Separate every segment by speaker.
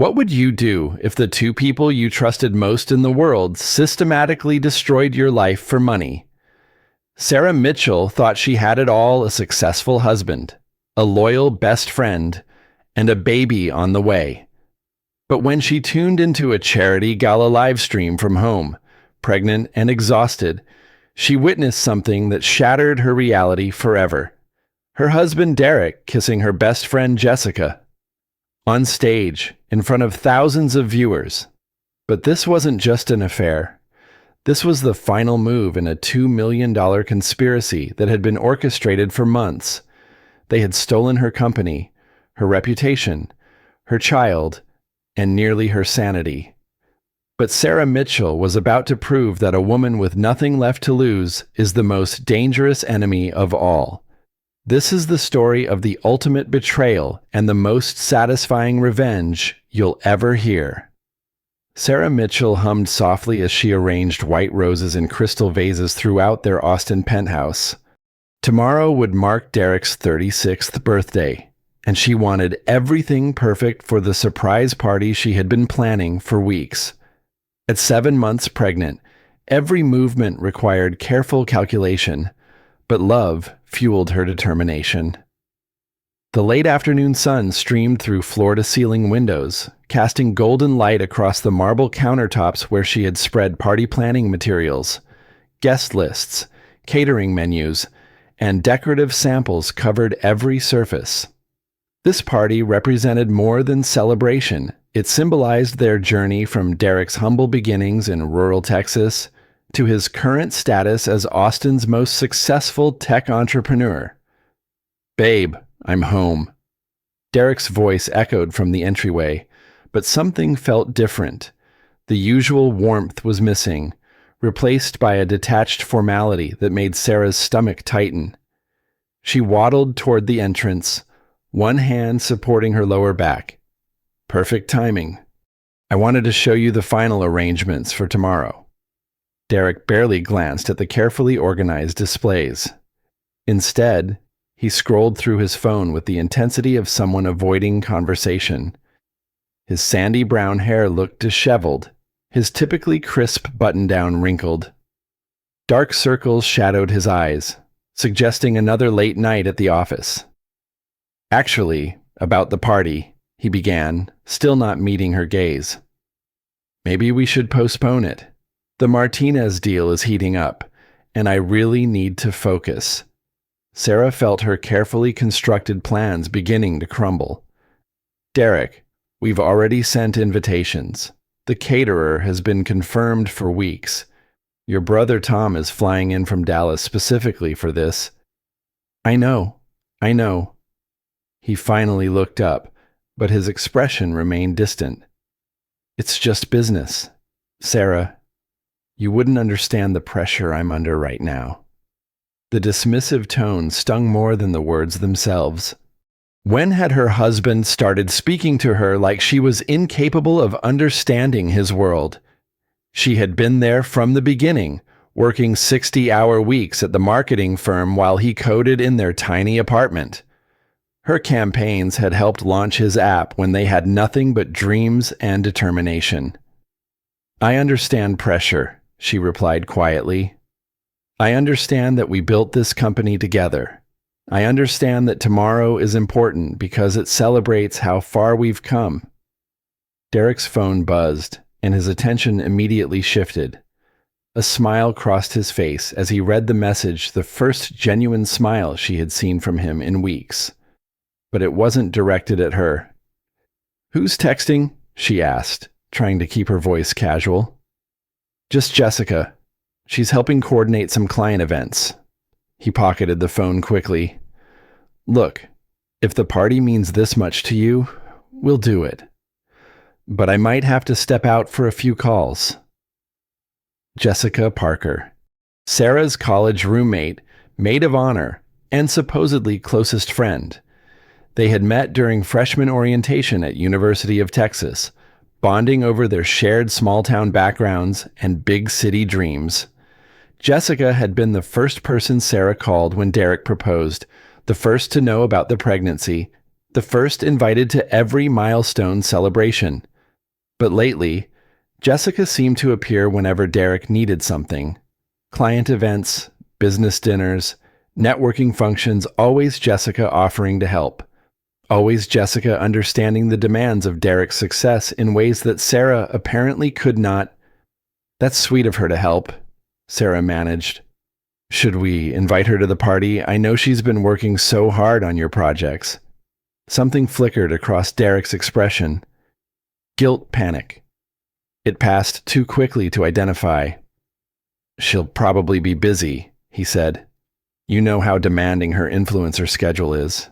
Speaker 1: What would you do if the two people you trusted most in the world systematically destroyed your life for money? Sarah Mitchell thought she had it all: a successful husband, a loyal best friend, and a baby on the way. But when she tuned into a charity gala live stream from home, pregnant and exhausted, she witnessed something that shattered her reality forever. Her husband Derek kissing her best friend Jessica on stage in front of thousands of viewers. But this wasn't just an affair. This was the final move in a $2 million conspiracy that had been orchestrated for months. They had stolen her company, her reputation, her child, and nearly her sanity. But Sarah Mitchell was about to prove that a woman with nothing left to lose is the most dangerous enemy of all. This is the story of the ultimate betrayal and the most satisfying revenge you'll ever hear. Sarah Mitchell hummed softly as she arranged white roses in crystal vases throughout their Austin penthouse. Tomorrow would mark Derek's 36th birthday, and she wanted everything perfect for the surprise party she had been planning for weeks. At 7 months pregnant, every movement required careful calculation, but love fueled her determination. The late afternoon sun streamed through floor-to-ceiling windows, casting golden light across the marble countertops where she had spread party planning materials. Guest lists, catering menus, and decorative samples covered every surface. This party represented more than celebration. It symbolized their journey from Derek's humble beginnings in rural Texas to his current status as Austin's most successful tech entrepreneur. "Babe, I'm home." Derek's voice echoed from the entryway, but something felt different. The usual warmth was missing, replaced by a detached formality that made Sarah's stomach tighten. She waddled toward the entrance, one hand supporting her lower back. "Perfect timing. I wanted to show you the final arrangements for tomorrow." Derek barely glanced at the carefully organized displays. Instead, he scrolled through his phone with the intensity of someone avoiding conversation. His sandy brown hair looked disheveled, his typically crisp button-down wrinkled. Dark circles shadowed his eyes, suggesting another late night at the office. "Actually, about the party," he began, still not meeting her gaze. "Maybe we should postpone it. The Martinez deal is heating up, and I really need to focus." Sarah felt her carefully constructed plans beginning to crumble. "Derek, we've already sent invitations. The caterer has been confirmed for weeks. Your brother Tom is flying in from Dallas specifically for this." I know. He finally looked up, but his expression remained distant. "It's just business. Sarah, you wouldn't understand the pressure I'm under right now." The dismissive tone stung more than the words themselves. When had her husband started speaking to her like she was incapable of understanding his world? She had been there from the beginning, working 60-hour weeks at the marketing firm while he coded in their tiny apartment. Her campaigns had helped launch his app when they had nothing but dreams and determination. "I understand pressure," she replied quietly. "I understand that we built this company together. I understand that tomorrow is important because it celebrates how far we've come." Derek's phone buzzed, and his attention immediately shifted. A smile crossed his face as he read the message, the first genuine smile she had seen from him in weeks. But it wasn't directed at her. "Who's texting?" she asked, trying to keep her voice casual. "Just Jessica. She's helping coordinate some client events." He pocketed the phone quickly. "Look, if the party means this much to you, we'll do it. But I might have to step out for a few calls." Jessica Parker. Sarah's college roommate, maid of honor, and supposedly closest friend. They had met during freshman orientation at University of Texas, bonding over their shared small-town backgrounds and big city dreams. Jessica had been the first person Sarah called when Derek proposed, the first to know about the pregnancy, the first invited to every milestone celebration. But lately, Jessica seemed to appear whenever Derek needed something. Client events, business dinners, networking functions, always Jessica offering to help. Always Jessica understanding the demands of Derek's success in ways that Sarah apparently could not. "That's sweet of her to help," Sarah managed. "Should we invite her to the party? I know she's been working so hard on your projects." Something flickered across Derek's expression. Guilt, panic. It passed too quickly to identify. "She'll probably be busy," he said. "You know how demanding her influencer schedule is."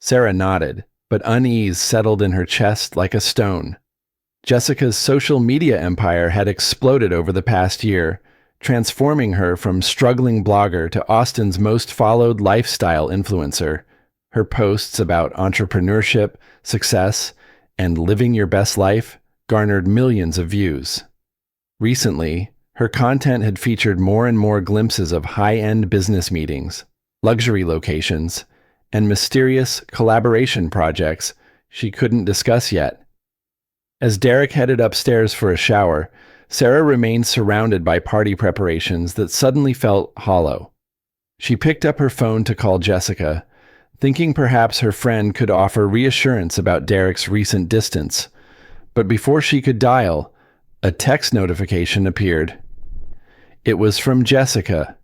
Speaker 1: Sarah nodded, but unease settled in her chest like a stone. Jessica's social media empire had exploded over the past year, transforming her from struggling blogger to Austin's most followed lifestyle influencer. Her posts about entrepreneurship, success, and living your best life garnered millions of views. Recently, her content had featured more and more glimpses of high-end business meetings, luxury locations, and mysterious collaboration projects she couldn't discuss yet. As Derek headed upstairs for a shower, Sarah remained surrounded by party preparations that suddenly felt hollow. She picked up her phone to call Jessica, thinking perhaps her friend could offer reassurance about Derek's recent distance. But before she could dial, a text notification appeared. It was from Jessica.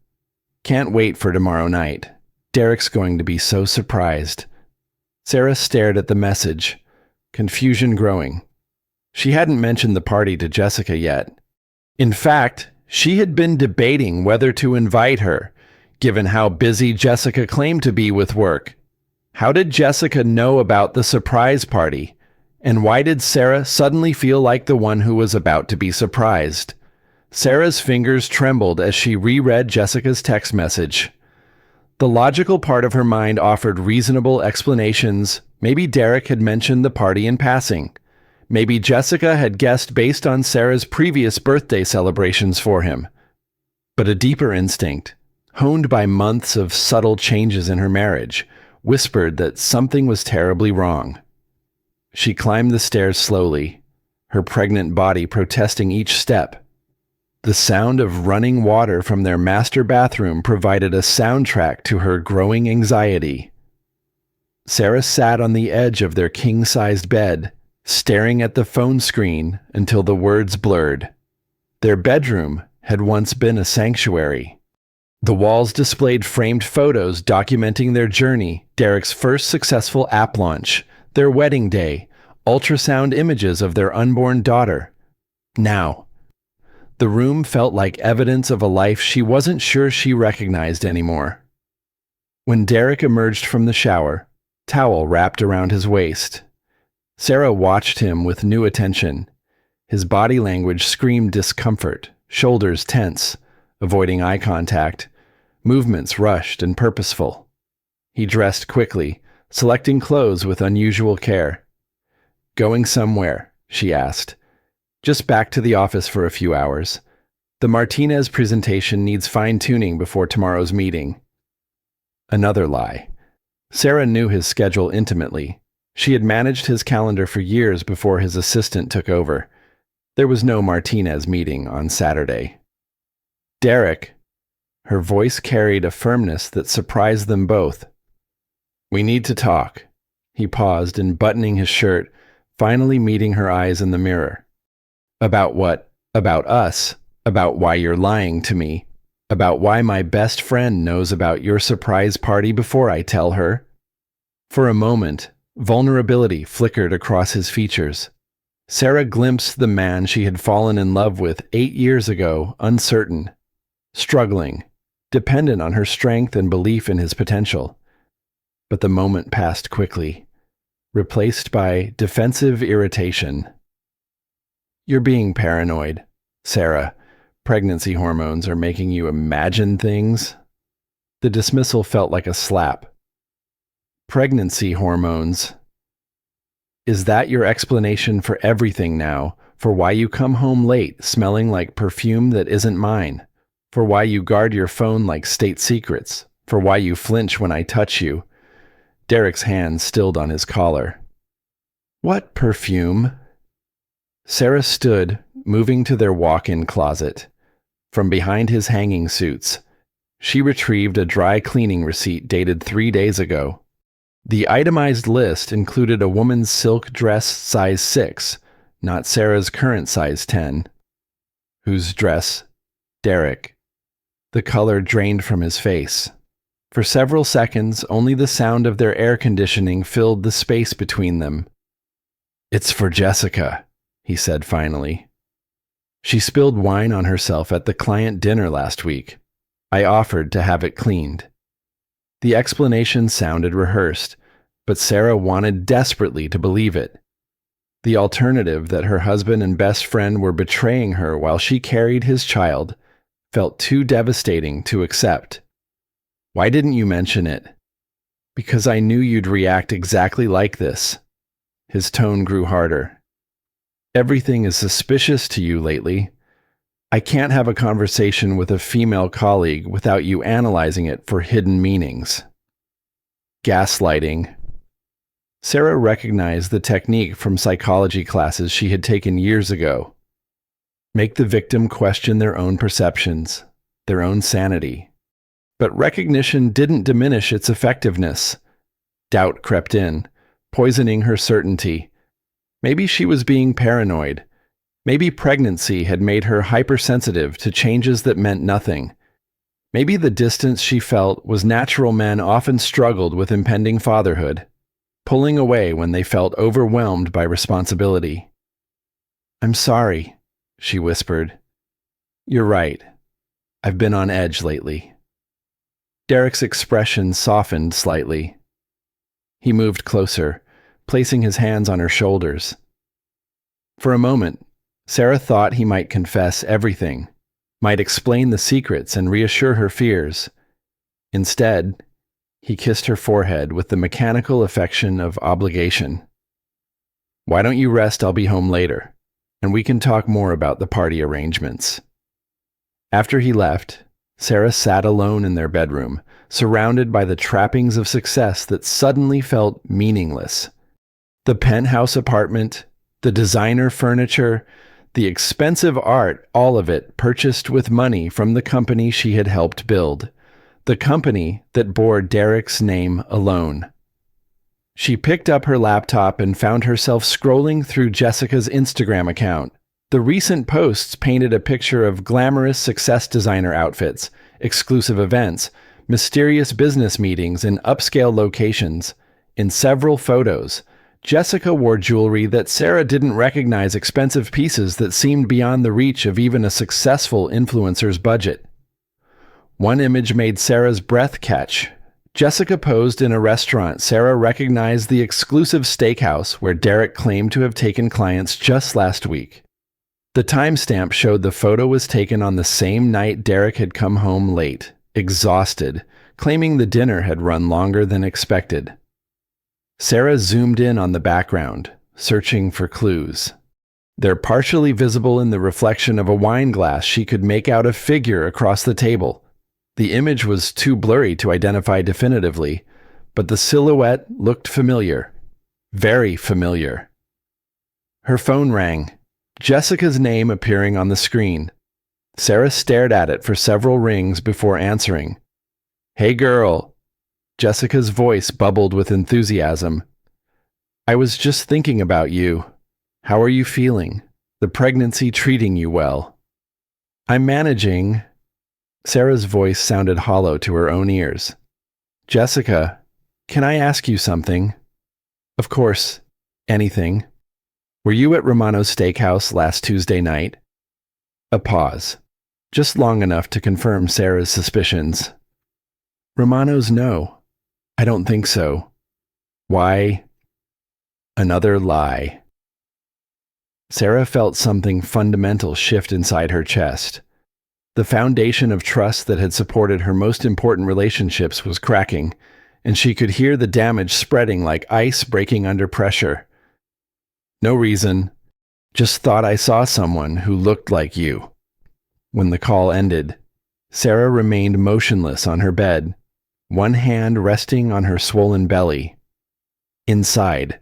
Speaker 1: "Can't wait for tomorrow night. Derek's going to be so surprised." Sarah stared at the message, confusion growing. She hadn't mentioned the party to Jessica yet. In fact, she had been debating whether to invite her, given how busy Jessica claimed to be with work. How did Jessica know about the surprise party? And why did Sarah suddenly feel like the one who was about to be surprised? Sarah's fingers trembled as she reread Jessica's text message. The logical part of her mind offered reasonable explanations. Maybe Derek had mentioned the party in passing. Maybe Jessica had guessed based on Sarah's previous birthday celebrations for him. But a deeper instinct, honed by months of subtle changes in her marriage, whispered that something was terribly wrong. She climbed the stairs slowly, her pregnant body protesting each step. The sound of running water from their master bathroom provided a soundtrack to her growing anxiety. Sarah sat on the edge of their king-sized bed, staring at the phone screen until the words blurred. Their bedroom had once been a sanctuary. The walls displayed framed photos documenting their journey, Derek's first successful app launch, their wedding day, ultrasound images of their unborn daughter. Now, the room felt like evidence of a life she wasn't sure she recognized anymore. When Derek emerged from the shower, towel wrapped around his waist, Sarah watched him with new attention. His body language screamed discomfort, shoulders tense, avoiding eye contact, movements rushed and purposeful. He dressed quickly, selecting clothes with unusual care. "Going somewhere?" she asked. "Just back to the office for a few hours. The Martinez presentation needs fine-tuning before tomorrow's meeting." Another lie. Sarah knew his schedule intimately. She had managed his calendar for years before his assistant took over. There was no Martinez meeting on Saturday. "Derek." Her voice carried a firmness that surprised them both. "We need to talk." He paused in buttoning his shirt, finally meeting her eyes in the mirror. "About what? About us? About why you're lying to me? About why my best friend knows about your surprise party before I tell her?" For a moment, vulnerability flickered across his features. Sarah glimpsed the man she had fallen in love with 8 years ago, uncertain, struggling, dependent on her strength and belief in his potential. But the moment passed quickly, replaced by defensive irritation. "You're being paranoid, Sarah. Pregnancy hormones are making you imagine things." The dismissal felt like a slap. "Pregnancy hormones. Is that your explanation for everything now? For why you come home late, smelling like perfume that isn't mine? For why you guard your phone like state secrets? For why you flinch when I touch you?" Derek's hand stilled on his collar. "What perfume?" Sarah stood, moving to their walk-in closet. From behind his hanging suits, she retrieved a dry cleaning receipt dated 3 days ago. The itemized list included a woman's silk dress size 6, not Sarah's current size 10. Whose dress? Derek. The color drained from his face. For several seconds, only the sound of their air conditioning filled the space between them. "It's for Jessica," he said finally. "She spilled wine on herself at the client dinner last week. I offered to have it cleaned." The explanation sounded rehearsed, but Sarah wanted desperately to believe it. The alternative, that her husband and best friend were betraying her while she carried his child, felt too devastating to accept. "Why didn't you mention it?" "Because I knew you'd react exactly like this." His tone grew harder. "Everything is suspicious to you lately. I can't have a conversation with a female colleague without you analyzing it for hidden meanings." Gaslighting. Sarah recognized the technique from psychology classes she had taken years ago. Make the victim question their own perceptions, their own sanity. But recognition didn't diminish its effectiveness. Doubt crept in, poisoning her certainty. Maybe she was being paranoid. Maybe pregnancy had made her hypersensitive to changes that meant nothing. Maybe the distance she felt was natural. Men often struggled with impending fatherhood, pulling away when they felt overwhelmed by responsibility. "I'm sorry," she whispered. "You're right. I've been on edge lately." Derek's expression softened slightly. He moved closer, placing his hands on her shoulders. For a moment, Sarah thought he might confess everything, might explain the secrets and reassure her fears. Instead, he kissed her forehead with the mechanical affection of obligation. "Why don't you rest? I'll be home later, and we can talk more about the party arrangements." After he left, Sarah sat alone in their bedroom, surrounded by the trappings of success that suddenly felt meaningless. The penthouse apartment, the designer furniture, the expensive art, all of it purchased with money from the company she had helped build. The company that bore Derek's name alone. She picked up her laptop and found herself scrolling through Jessica's Instagram account. The recent posts painted a picture of glamorous success designer outfits, exclusive events, mysterious business meetings in upscale locations. In several photos, Jessica wore jewelry that Sarah didn't recognize, expensive pieces that seemed beyond the reach of even a successful influencer's budget. One image made Sarah's breath catch. Jessica posed in a restaurant. Sarah recognized the exclusive steakhouse where Derek claimed to have taken clients just last week. The timestamp showed the photo was taken on the same night Derek had come home late, exhausted, claiming the dinner had run longer than expected. Sarah zoomed in on the background, searching for clues. They're partially visible in the reflection of a wine glass. She could make out a figure across the table. The image was too blurry to identify definitively, but the silhouette looked familiar. Very familiar. Her phone rang, Jessica's name appearing on the screen. Sarah stared at it for several rings before answering. "Hey girl." Jessica's voice bubbled with enthusiasm. "I was just thinking about you. How are you feeling? The pregnancy treating you well?" "I'm managing." Sarah's voice sounded hollow to her own ears. "Jessica, can I ask you something?" "Of course. Anything." "Were you at Romano's Steakhouse last Tuesday night?" A pause, just long enough to confirm Sarah's suspicions. "Romano's, no. I don't think so." "Why?" Another lie. Sarah felt something fundamental shift inside her chest. The foundation of trust that had supported her most important relationships was cracking, and she could hear the damage spreading like ice breaking under pressure. "No reason. Just thought I saw someone who looked like you." When the call ended, Sarah remained motionless on her bed, one hand resting on her swollen belly. Inside,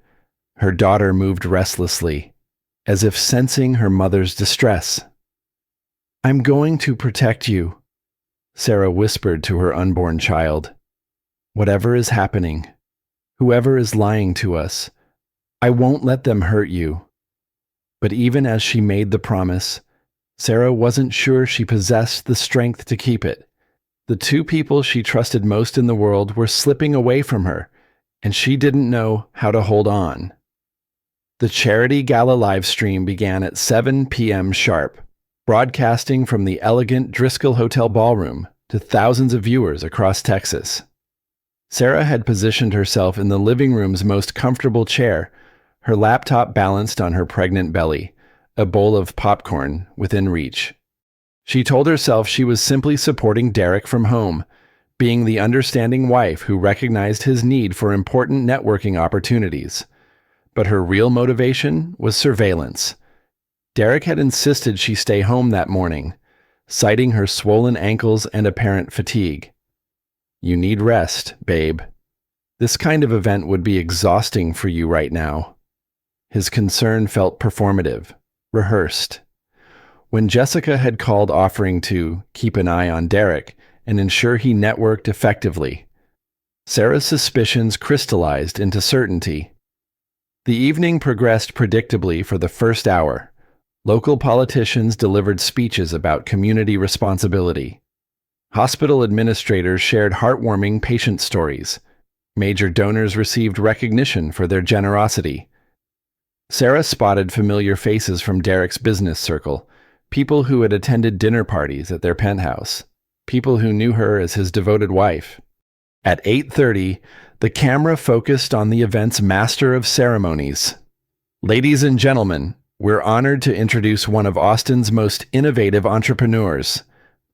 Speaker 1: her daughter moved restlessly, as if sensing her mother's distress. "I'm going to protect you," Sarah whispered to her unborn child. "Whatever is happening, whoever is lying to us, I won't let them hurt you." But even as she made the promise, Sarah wasn't sure she possessed the strength to keep it. The two people she trusted most in the world were slipping away from her, and she didn't know how to hold on. The charity gala livestream began at 7 p.m. sharp, broadcasting from the elegant Driscoll Hotel ballroom to thousands of viewers across Texas. Sarah had positioned herself in the living room's most comfortable chair, her laptop balanced on her pregnant belly, a bowl of popcorn within reach. She told herself she was simply supporting Derek from home, being the understanding wife who recognized his need for important networking opportunities. But her real motivation was surveillance. Derek had insisted she stay home that morning, citing her swollen ankles and apparent fatigue. "You need rest, babe. This kind of event would be exhausting for you right now." His concern felt performative, rehearsed. When Jessica had called offering to keep an eye on Derek and ensure he networked effectively, Sarah's suspicions crystallized into certainty. The evening progressed predictably for the first hour. Local politicians delivered speeches about community responsibility. Hospital administrators shared heartwarming patient stories. Major donors received recognition for their generosity. Sarah spotted familiar faces from Derek's business circle, people who had attended dinner parties at their penthouse, people who knew her as his devoted wife. At 8:30, the camera focused on the event's master of ceremonies. "Ladies and gentlemen, we're honored to introduce one of Austin's most innovative entrepreneurs.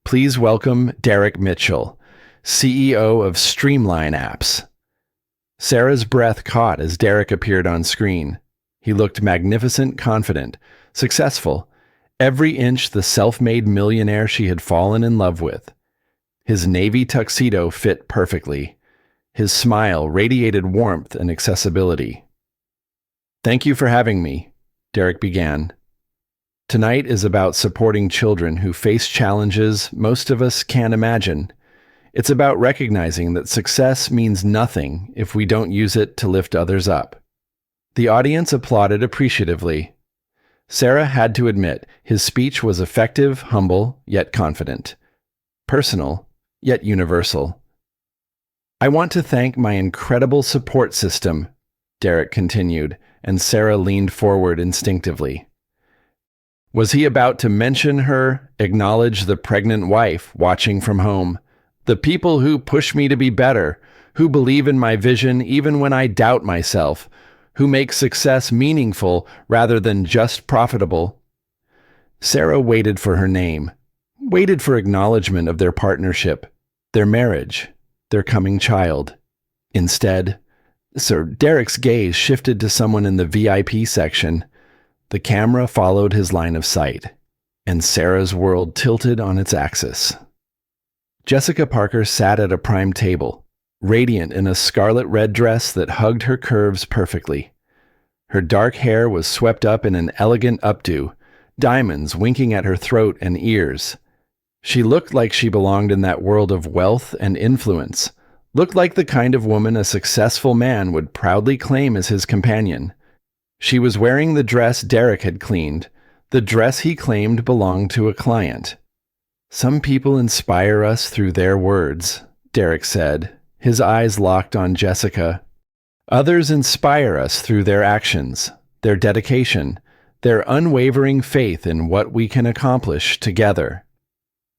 Speaker 1: Please welcome Derek Mitchell, CEO of Streamline Apps." Sarah's breath caught as Derek appeared on screen. He looked magnificent, confident, successful, every inch the self-made millionaire she had fallen in love with. His navy tuxedo fit perfectly. His smile radiated warmth and accessibility. "Thank you for having me," Derek began. "Tonight is about supporting children who face challenges most of us can't imagine. It's about recognizing that success means nothing if we don't use it to lift others up." The audience applauded appreciatively. Sarah had to admit his speech was effective, humble, yet confident. Personal, yet universal. "I want to thank my incredible support system," Derek continued, and Sarah leaned forward instinctively. Was he about to mention her, acknowledge the pregnant wife watching from home? "The people who push me to be better, who believe in my vision even when I doubt myself, who make success meaningful rather than just profitable." Sarah waited for her name, waited for acknowledgement of their partnership, their marriage, their coming child. Instead, Sir Derek's gaze shifted to someone in the VIP section. The camera followed his line of sight, and Sarah's world tilted on its axis. Jessica Parker sat at a prime table, radiant in a scarlet-red dress that hugged her curves perfectly. Her dark hair was swept up in an elegant updo, diamonds winking at her throat and ears. She looked like she belonged in that world of wealth and influence, looked like the kind of woman a successful man would proudly claim as his companion. She was wearing the dress Derek had cleaned, the dress he claimed belonged to a client. "Some people inspire us through their words," Derek said, his eyes locked on Jessica. "Others inspire us through their actions, their dedication, their unwavering faith in what we can accomplish together."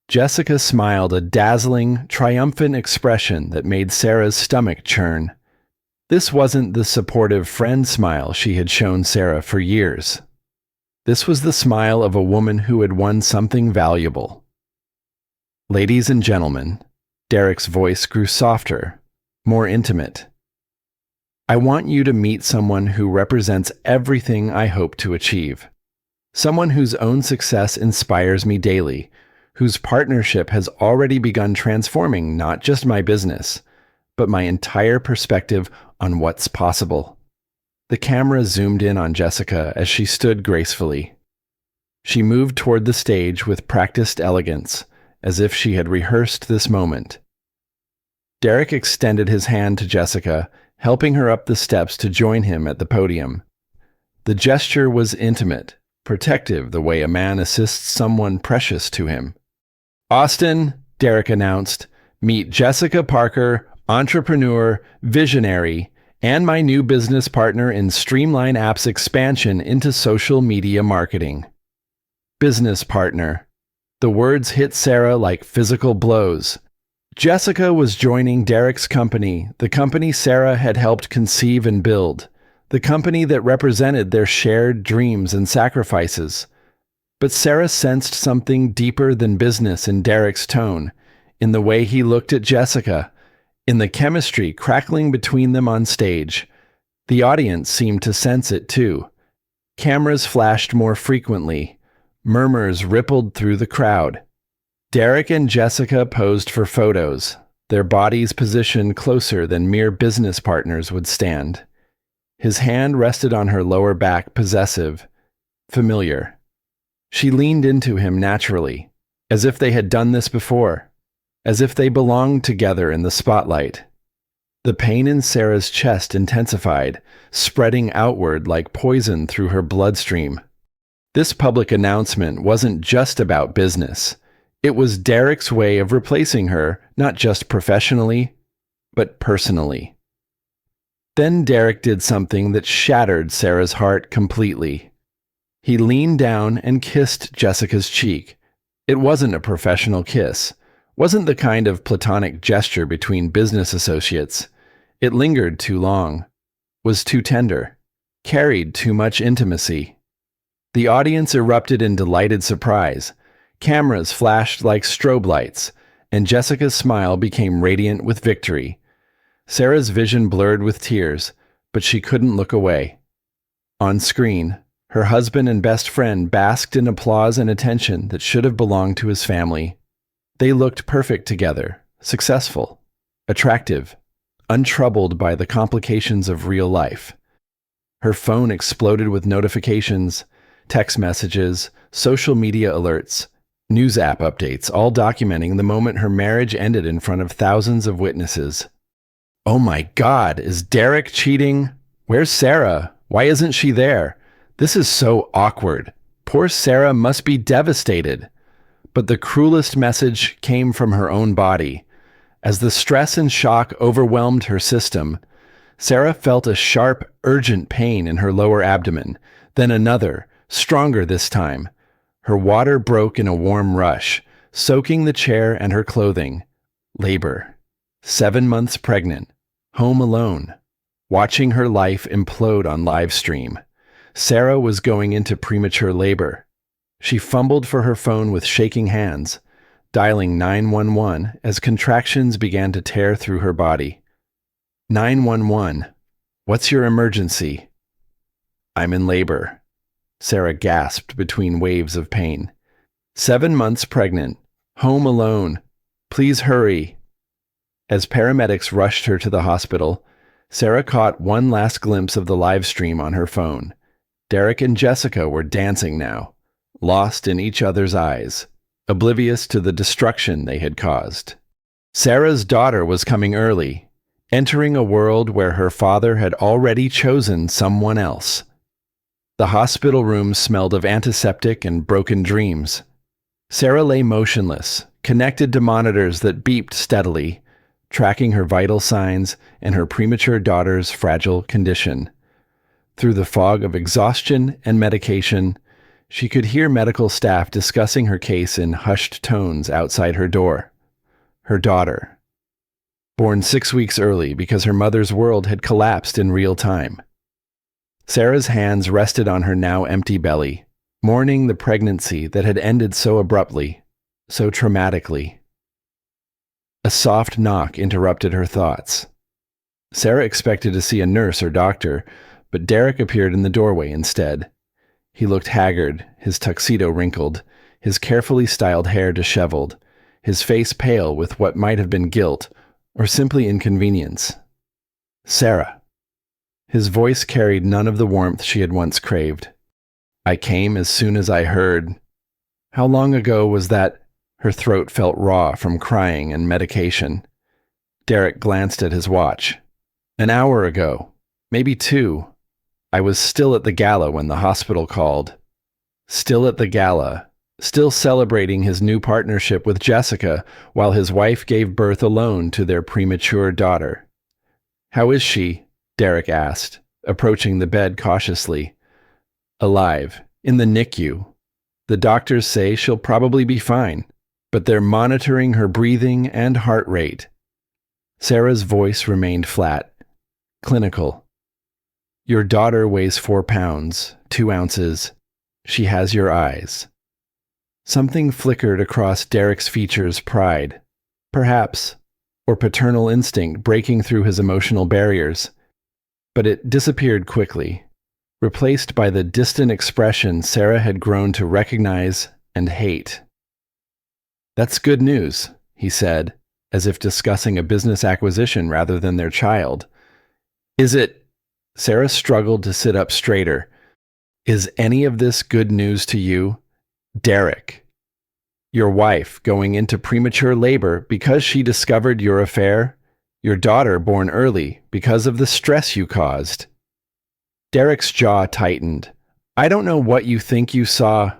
Speaker 1: Jessica smiled a dazzling, triumphant expression that made Sarah's stomach churn. This wasn't the supportive friend smile she had shown Sarah for years. This was the smile of a woman who had won something valuable. "Ladies and gentlemen," Derek's voice grew softer, more intimate. "I want you to meet someone who represents everything I hope to achieve. Someone whose own success inspires me daily, whose partnership has already begun transforming not just my business, but my entire perspective on what's possible. The camera zoomed in on Jessica as she stood gracefully. She moved toward the stage with practiced elegance, as if she had rehearsed this moment. Derek extended his hand to Jessica, helping her up the steps to join him at the podium. The gesture was intimate, protective the way a man assists someone precious to him. "Austin," Derek announced, "meet Jessica Parker, entrepreneur, visionary, and my new business partner in Streamline App's expansion into social media marketing." Business partner. The words hit Sarah like physical blows. Jessica was joining Derek's company, the company Sarah had helped conceive and build, the company that represented their shared dreams and sacrifices. But Sarah sensed something deeper than business in Derek's tone, in the way he looked at Jessica, in the chemistry crackling between them on stage. The audience seemed to sense it too. Cameras flashed more frequently. Murmurs rippled through the crowd. Derek and Jessica posed for photos, their bodies positioned closer than mere business partners would stand. His hand rested on her lower back, possessive, familiar. She leaned into him naturally, as if they had done this before, as if they belonged together in the spotlight. The pain in Sarah's chest intensified, spreading outward like poison through her bloodstream. This public announcement wasn't just about business. It was Derek's way of replacing her, not just professionally, but personally. Then Derek did something that shattered Sarah's heart completely. He leaned down and kissed Jessica's cheek. It wasn't a professional kiss, wasn't the kind of platonic gesture between business associates. It lingered too long, was too tender, carried too much intimacy. The audience erupted in delighted surprise. Cameras flashed like strobe lights, and Jessica's smile became radiant with victory. Sarah's vision blurred with tears, but she couldn't look away. On screen, her husband and best friend basked in applause and attention that should have belonged to his family. They looked perfect together, successful, attractive, untroubled by the complications of real life. Her phone exploded with notifications, text messages, social media alerts, news app updates, all documenting the moment her marriage ended in front of thousands of witnesses. "Oh my God, is Derek cheating? Where's Sarah? Why isn't she there? This is so awkward. Poor Sarah must be devastated." But the cruelest message came from her own body. As the stress and shock overwhelmed her system, Sarah felt a sharp, urgent pain in her lower abdomen, then another, stronger this time. Her water broke in a warm rush, soaking the chair and her clothing. Labor. 7 months pregnant. Home alone. Watching her life implode on live stream. Sarah was going into premature labor. She fumbled for her phone with shaking hands, dialing 911 as contractions began to tear through her body. 911. What's your emergency? I'm in labor. Sarah gasped between waves of pain. 7 months pregnant. Home alone. Please hurry. As paramedics rushed her to the hospital, Sarah caught one last glimpse of the live stream on her phone. Derek and Jessica were dancing now, lost in each other's eyes, oblivious to the destruction they had caused. Sarah's daughter was coming early, entering a world where her father had already chosen someone else. The hospital room smelled of antiseptic and broken dreams. Sarah lay motionless, connected to monitors that beeped steadily, tracking her vital signs and her premature daughter's fragile condition. Through the fog of exhaustion and medication, she could hear medical staff discussing her case in hushed tones outside her door. Her daughter, born 6 weeks early because her mother's world had collapsed in real time. Sarah's hands rested on her now empty belly, mourning the pregnancy that had ended so abruptly, so traumatically. A soft knock interrupted her thoughts. Sarah expected to see a nurse or doctor, but Derek appeared in the doorway instead. He looked haggard, his tuxedo wrinkled, his carefully styled hair disheveled, his face pale with what might have been guilt or simply inconvenience. "Sarah." His voice carried none of the warmth she had once craved. I came as soon as I heard. How long ago was that? Her throat felt raw from crying and medication. Derek glanced at his watch. An hour ago, maybe 2. I was still at the gala when the hospital called. Still at the gala, still celebrating his new partnership with Jessica while his wife gave birth alone to their premature daughter. How is she? Derek asked, approaching the bed cautiously. Alive, in the NICU. The doctors say she'll probably be fine, but they're monitoring her breathing and heart rate. Sarah's voice remained flat, clinical. Your daughter weighs 4 pounds, 2 ounces. She has your eyes. Something flickered across Derek's features, pride, perhaps, or paternal instinct breaking through his emotional barriers. But it disappeared quickly, replaced by the distant expression Sarah had grown to recognize and hate. That's good news, he said, as if discussing a business acquisition rather than their child. Is it? Sarah struggled to sit up straighter. Is any of this good news to you? Derek. Your wife going into premature labor because she discovered your affair? Your daughter born early because of the stress you caused? Derek's jaw tightened. I don't know what you think you saw.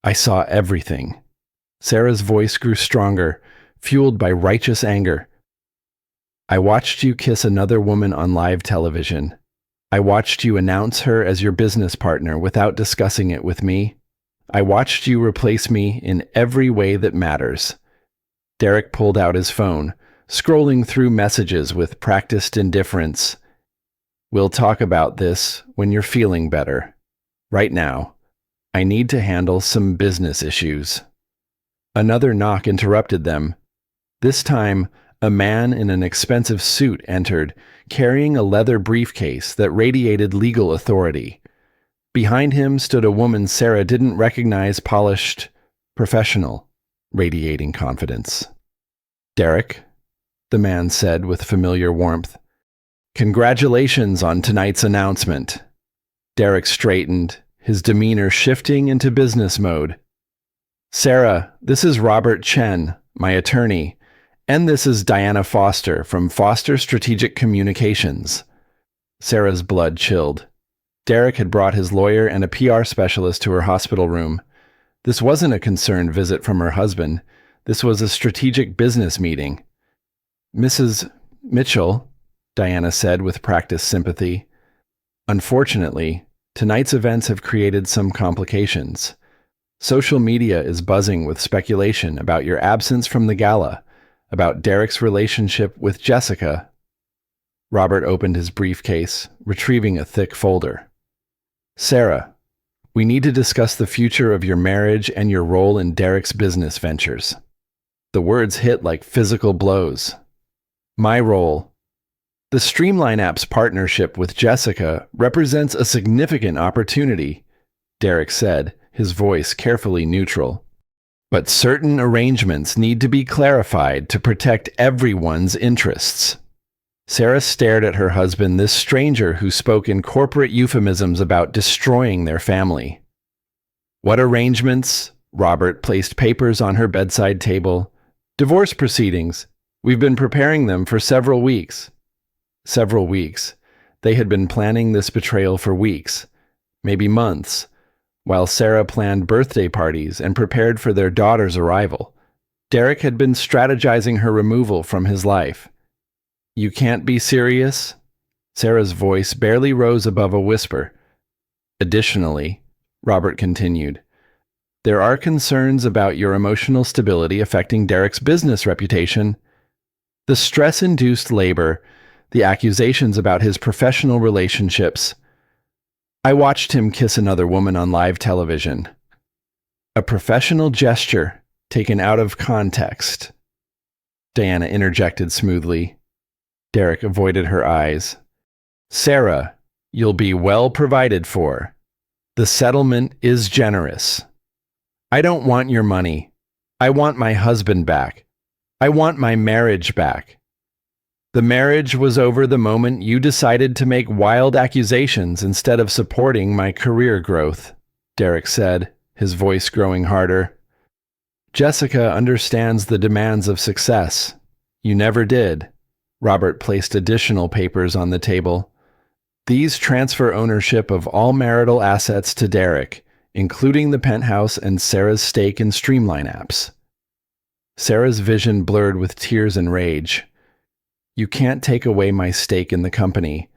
Speaker 1: I saw everything. Sarah's voice grew stronger, fueled by righteous anger. I watched you kiss another woman on live television. I watched you announce her as your business partner without discussing it with me. I watched you replace me in every way that matters. Derek pulled out his phone, scrolling through messages with practiced indifference. We'll talk about this when you're feeling better. Right now, I need to handle some business issues. Another knock interrupted them. This time, a man in an expensive suit entered, carrying a leather briefcase that radiated legal authority. Behind him stood a woman Sarah didn't recognize, polished, professional, radiating confidence. Derek, the man said with familiar warmth. Congratulations on tonight's announcement. Derek straightened, his demeanor shifting into business mode. Sarah, this is Robert Chen, my attorney, and this is Diana Foster from Foster Strategic Communications. Sarah's blood chilled. Derek had brought his lawyer and a PR specialist to her hospital room. This wasn't a concerned visit from her husband. This was a strategic business meeting. Mrs. Mitchell, Diana said with practiced sympathy. Unfortunately, tonight's events have created some complications. Social media is buzzing with speculation about your absence from the gala, about Derek's relationship with Jessica. Robert opened his briefcase, retrieving a thick folder. Sarah, we need to discuss the future of your marriage and your role in Derek's business ventures. The words hit like physical blows. My role. The Streamline app's partnership with Jessica represents a significant opportunity, Derek said, his voice carefully neutral. But certain arrangements need to be clarified to protect everyone's interests. Sarah stared at her husband, this stranger who spoke in corporate euphemisms about destroying their family. What arrangements? Robert placed papers on her bedside table. Divorce proceedings. We've been preparing them for several weeks. Several weeks. They had been planning this betrayal for weeks, maybe months, while Sarah planned birthday parties and prepared for their daughter's arrival. Derek had been strategizing her removal from his life. You can't be serious? Sarah's voice barely rose above a whisper. Additionally, Robert continued, there are concerns about your emotional stability affecting Derek's business reputation. The stress-induced labor, the accusations about his professional relationships. I watched him kiss another woman on live television. A professional gesture taken out of context. Diana interjected smoothly. Derek avoided her eyes. Sarah, you'll be well provided for. The settlement is generous. I don't want your money. I want my husband back. I want my marriage back. The marriage was over the moment you decided to make wild accusations instead of supporting my career growth, Derek said, his voice growing harder. Jessica understands the demands of success. You never did. Robert placed additional papers on the table. These transfer ownership of all marital assets to Derek, including the penthouse and Sarah's stake in Streamline apps. Sarah's vision blurred with tears and rage. You can't take away my stake in the company.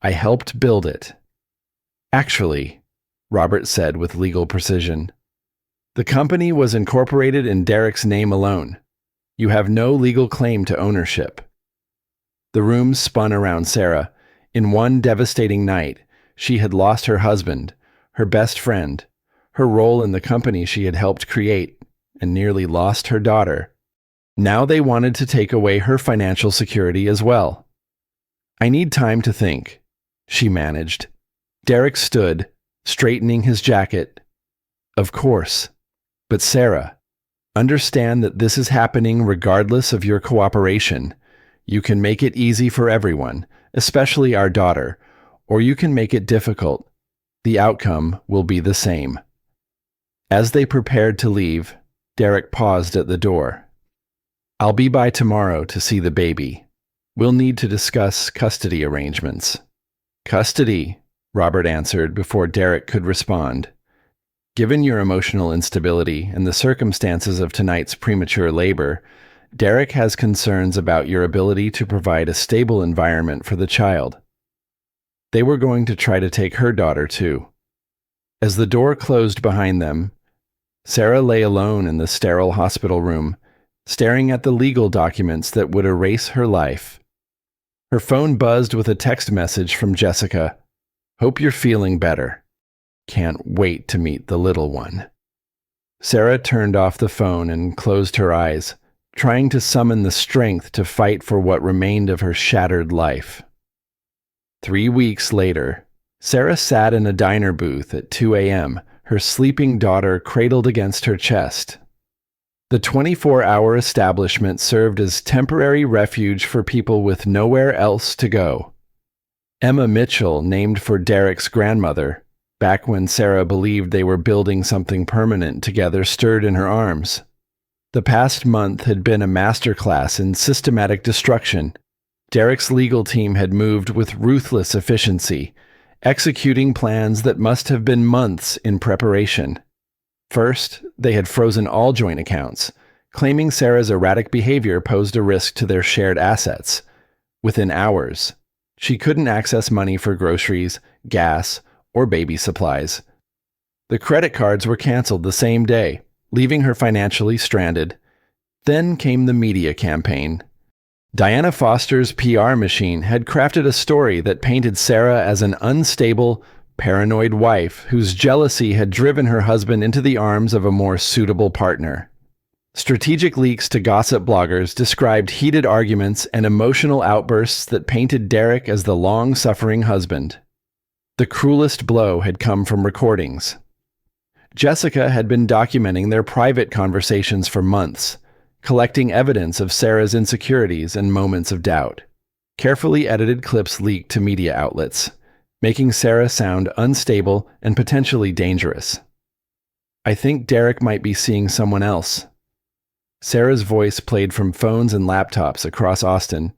Speaker 1: I helped build it. Actually, Robert said with legal precision, the company was incorporated in Derek's name alone. You have no legal claim to ownership. The room spun around Sarah. In one devastating night, she had lost her husband, her best friend, her role in the company she had helped create, and nearly lost her daughter. Now they wanted to take away her financial security as well. I need time to think, she managed. Derek stood, straightening his jacket. Of course. But Sarah, understand that this is happening regardless of your cooperation. You can make it easy for everyone, especially our daughter, or you can make it difficult. The outcome will be the same. As they prepared to leave, Derek paused at the door. I'll be by tomorrow to see the baby. We'll need to discuss custody arrangements. Custody, Robert answered before Derek could respond. Given your emotional instability and the circumstances of tonight's premature labor, Derek has concerns about your ability to provide a stable environment for the child. They were going to try to take her daughter too. As the door closed behind them, Sarah lay alone in the sterile hospital room, staring at the legal documents that would erase her life. Her phone buzzed with a text message from Jessica. Hope you're feeling better. Can't wait to meet the little one. Sarah turned off the phone and closed her eyes, trying to summon the strength to fight for what remained of her shattered life. 3 weeks later, Sarah sat in a diner booth at 2 a.m., her sleeping daughter cradled against her chest. The 24-hour establishment served as temporary refuge for people with nowhere else to go. Emma Mitchell, named for Derek's grandmother, back when Sarah believed they were building something permanent together, stirred in her arms. The past month had been a masterclass in systematic destruction. Derek's legal team had moved with ruthless efficiency, executing plans that must have been months in preparation. First, they had frozen all joint accounts, claiming Sarah's erratic behavior posed a risk to their shared assets. Within hours, she couldn't access money for groceries, gas, or baby supplies. The credit cards were canceled the same day, leaving her financially stranded. Then came the media campaign. Diana Foster's PR machine had crafted a story that painted Sarah as an unstable, paranoid wife whose jealousy had driven her husband into the arms of a more suitable partner. Strategic leaks to gossip bloggers described heated arguments and emotional outbursts that painted Derek as the long-suffering husband. The cruelest blow had come from recordings. Jessica had been documenting their private conversations for months, collecting evidence of Sarah's insecurities and moments of doubt. Carefully edited clips leaked to media outlets, making Sarah sound unstable and potentially dangerous. I think Derek might be seeing someone else. Sarah's voice played from phones and laptops across Austin.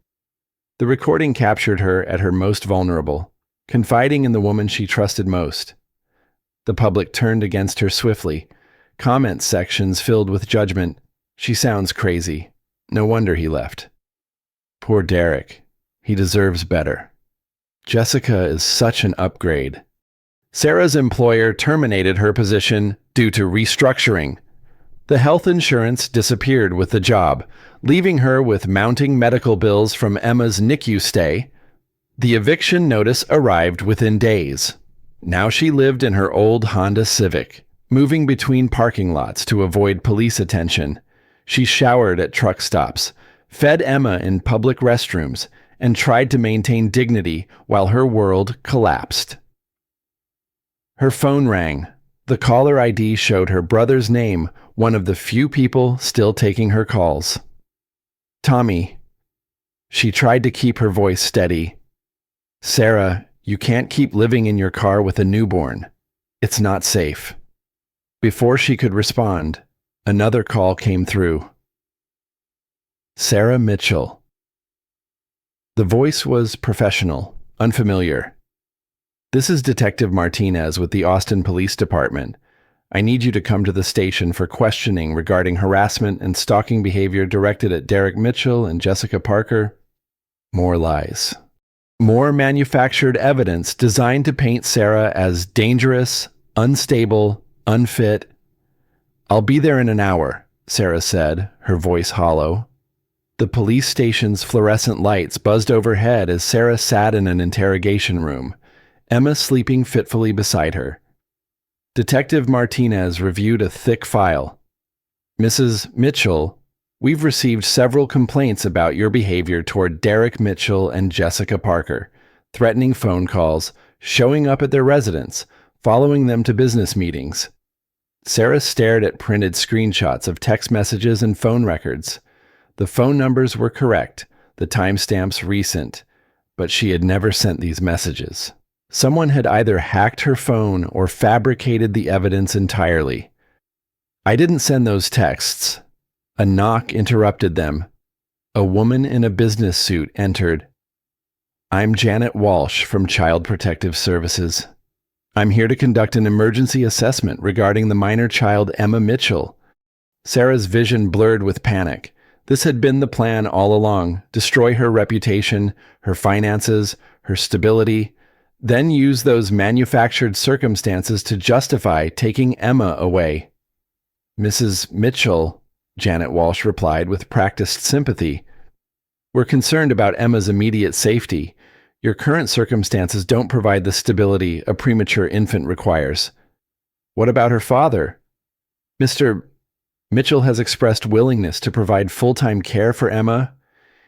Speaker 1: The recording captured her at her most vulnerable, confiding in the woman she trusted most. The public turned against her swiftly, comment sections filled with judgment. She sounds crazy. No wonder he left. Poor Derek. He deserves better. Jessica is such an upgrade. Sarah's employer terminated her position due to restructuring. The health insurance disappeared with the job, leaving her with mounting medical bills from Emma's NICU stay. The eviction notice arrived within days. Now she lived in her old Honda Civic, moving between parking lots to avoid police attention. She showered at truck stops, fed Emma in public restrooms, and tried to maintain dignity while her world collapsed. Her phone rang. The caller ID showed her brother's name, one of the few people still taking her calls. Tommy. She tried to keep her voice steady. Sarah, you can't keep living in your car with a newborn. It's not safe. Before she could respond, another call came through. Sarah Mitchell. The voice was professional, unfamiliar. This is Detective Martinez with the Austin Police Department. I need you to come to the station for questioning regarding harassment and stalking behavior directed at Derek Mitchell and Jessica Parker. More lies. More manufactured evidence designed to paint Sarah as dangerous, unstable, unfit. I'll be there in an hour, Sarah said, her voice hollow. The police station's fluorescent lights buzzed overhead as Sarah sat in an interrogation room, Emma sleeping fitfully beside her. Detective Martinez reviewed a thick file. Mrs. Mitchell, we've received several complaints about your behavior toward Derek Mitchell and Jessica Parker, threatening phone calls, showing up at their residence, following them to business meetings. Sarah stared at printed screenshots of text messages and phone records. The phone numbers were correct, the timestamps recent, but she had never sent these messages. Someone had either hacked her phone or fabricated the evidence entirely. I didn't send those texts. A knock interrupted them. A woman in a business suit entered. I'm Janet Walsh from Child Protective Services. I'm here to conduct an emergency assessment regarding the minor child Emma Mitchell. Sarah's vision blurred with panic. This had been the plan all along: destroy her reputation, her finances, her stability, then use those manufactured circumstances to justify taking Emma away. Mrs. Mitchell, Janet Walsh replied with practiced sympathy, we're concerned about Emma's immediate safety. Your current circumstances don't provide the stability a premature infant requires. What about her father? Mr. Mitchell has expressed willingness to provide full-time care for Emma.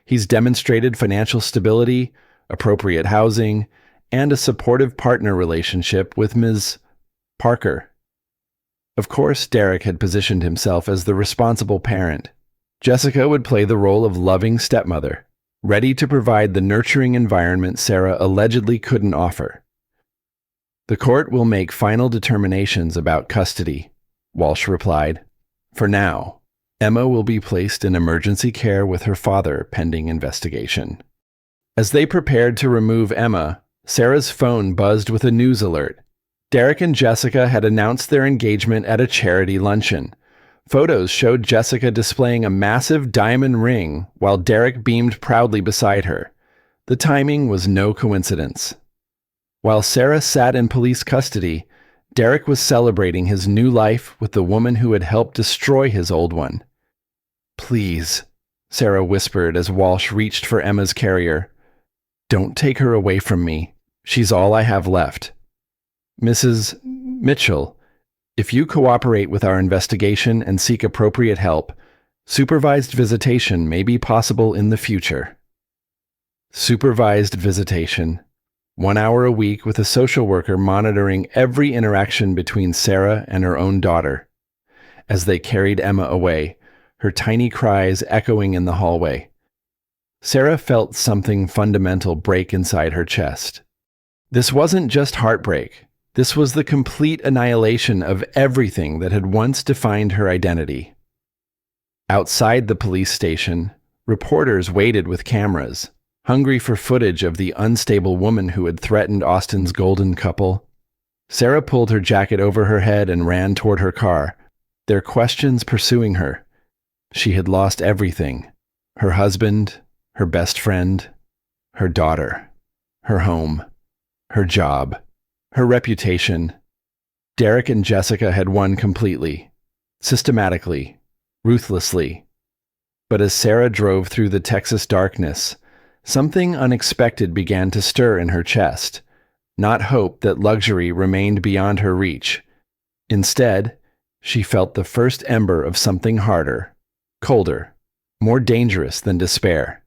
Speaker 1: He's demonstrated financial stability, appropriate housing, and a supportive partner relationship with Ms. Parker. Of course, Derek had positioned himself as the responsible parent. Jessica would play the role of loving stepmother, ready to provide the nurturing environment Sarah allegedly couldn't offer. The court will make final determinations about custody, Walsh replied. For now, Emma will be placed in emergency care with her father pending investigation. As they prepared to remove Emma, Sarah's phone buzzed with a news alert. Derek and Jessica had announced their engagement at a charity luncheon. Photos showed Jessica displaying a massive diamond ring while Derek beamed proudly beside her. The timing was no coincidence. While Sarah sat in police custody, Derek was celebrating his new life with the woman who had helped destroy his old one. Please, Sarah whispered as Walsh reached for Emma's carrier. Don't take her away from me. She's all I have left. Mrs. Mitchell, if you cooperate with our investigation and seek appropriate help, supervised visitation may be possible in the future. Supervised visitation. 1 hour a week with a social worker monitoring every interaction between Sarah and her own daughter. As they carried Emma away, her tiny cries echoing in the hallway, Sarah felt something fundamental break inside her chest. This wasn't just heartbreak. This was the complete annihilation of everything that had once defined her identity. Outside the police station, reporters waited with cameras, hungry for footage of the unstable woman who had threatened Austin's golden couple. Sarah pulled her jacket over her head and ran toward her car, their questions pursuing her. She had lost everything: her husband, her best friend, her daughter, her home, her job, her reputation. Derek and Jessica had won completely, systematically, ruthlessly. But as Sarah drove through the Texas darkness, something unexpected began to stir in her chest. Not hope that luxury remained beyond her reach. Instead, she felt the first ember of something harder, colder, more dangerous than despair.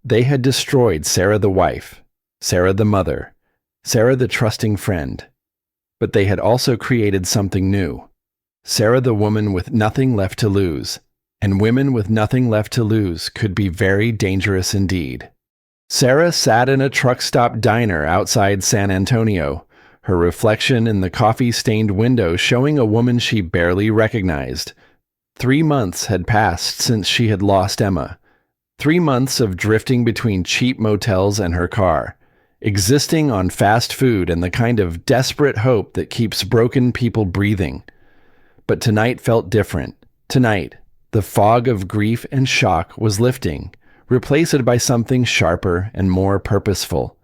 Speaker 1: They had destroyed Sarah the wife, Sarah the mother, Sarah the trusting friend. But they had also created something new. Sarah the woman with nothing left to lose, and women with nothing left to lose could be very dangerous indeed. Sarah sat in a truck stop diner outside San Antonio, her reflection in the coffee-stained window showing a woman she barely recognized. 3 months had passed since she had lost Emma. 3 months of drifting between cheap motels and her car, existing on fast food and the kind of desperate hope that keeps broken people breathing. But tonight felt different. Tonight, the fog of grief and shock was lifting, replaced by something sharper and more purposeful.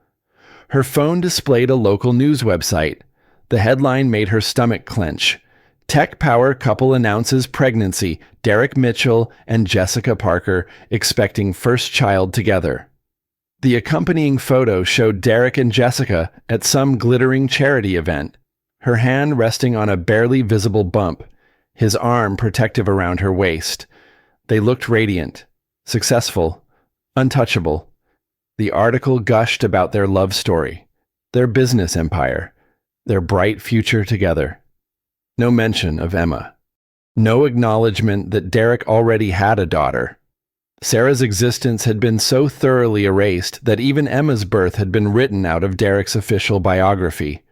Speaker 1: Her phone displayed a local news website. The headline made her stomach clench. Tech power couple announces pregnancy, Derek Mitchell and Jessica Parker expecting first child together. The accompanying photo showed Derek and Jessica at some glittering charity event, her hand resting on a barely visible bump, his arm protective around her waist. They looked radiant, successful, untouchable. The article gushed about their love story, their business empire, their bright future together. No mention of Emma. No acknowledgement that Derek already had a daughter. Sarah's existence had been so thoroughly erased that even Emma's birth had been written out of Derek's official biography.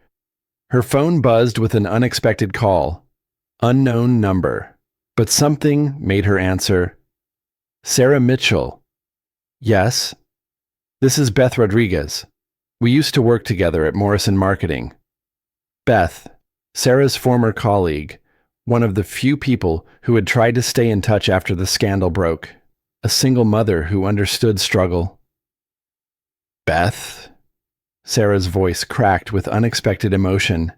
Speaker 1: Her phone buzzed with an unexpected call. Unknown number. But something made her answer. Sarah Mitchell. Yes. This is Beth Rodriguez. We used to work together at Morrison Marketing. Beth, Sarah's former colleague, one of the few people who had tried to stay in touch after the scandal broke, a single mother who understood struggle. Beth? Sarah's voice cracked with unexpected emotion.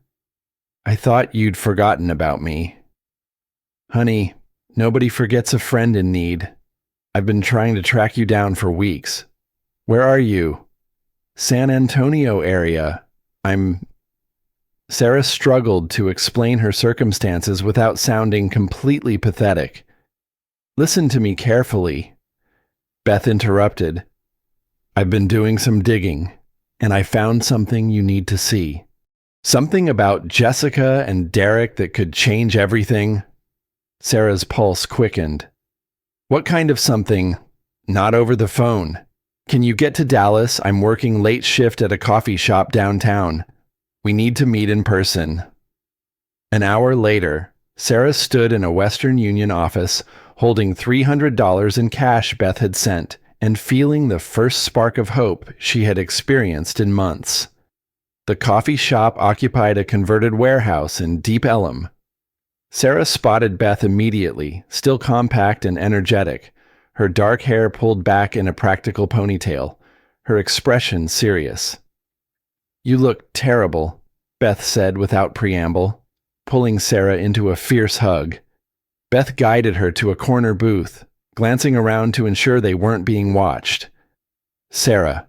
Speaker 1: I thought you'd forgotten about me. Honey, nobody forgets a friend in need. I've been trying to track you down for weeks. Where are you? San Antonio area. Sarah struggled to explain her circumstances without sounding completely pathetic. Listen to me carefully. Beth interrupted. I've been doing some digging, and I found something you need to see. Something about Jessica and Derek that could change everything. Sarah's pulse quickened. What kind of something? Not over the phone. Can you get to Dallas? I'm working late shift at a coffee shop downtown. We need to meet in person. An hour later, Sarah stood in a Western Union office, holding $300 in cash Beth had sent, and feeling the first spark of hope she had experienced in months. The coffee shop occupied a converted warehouse in Deep Ellum. Sarah spotted Beth immediately, still compact and energetic, her dark hair pulled back in a practical ponytail, her expression serious. You look terrible, Beth said without preamble, pulling Sarah into a fierce hug. Beth guided her to a corner booth, glancing around to ensure they weren't being watched. Sarah,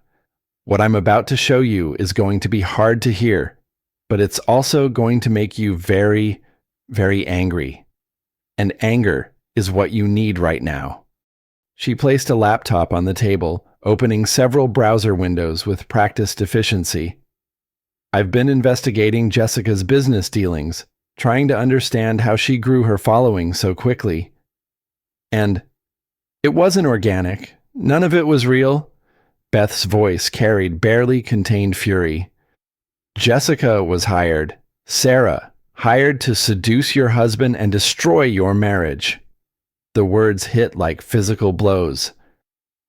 Speaker 1: what I'm about to show you is going to be hard to hear, but it's also going to make you very, very angry. And anger is what you need right now. She placed a laptop on the table, opening several browser windows with practiced efficiency. I've been investigating Jessica's business dealings, trying to understand how she grew her following so quickly. And it wasn't organic. None of it was real. Beth's voice carried barely contained fury. Jessica was hired. Sarah, hired to seduce your husband and destroy your marriage. The words hit like physical blows.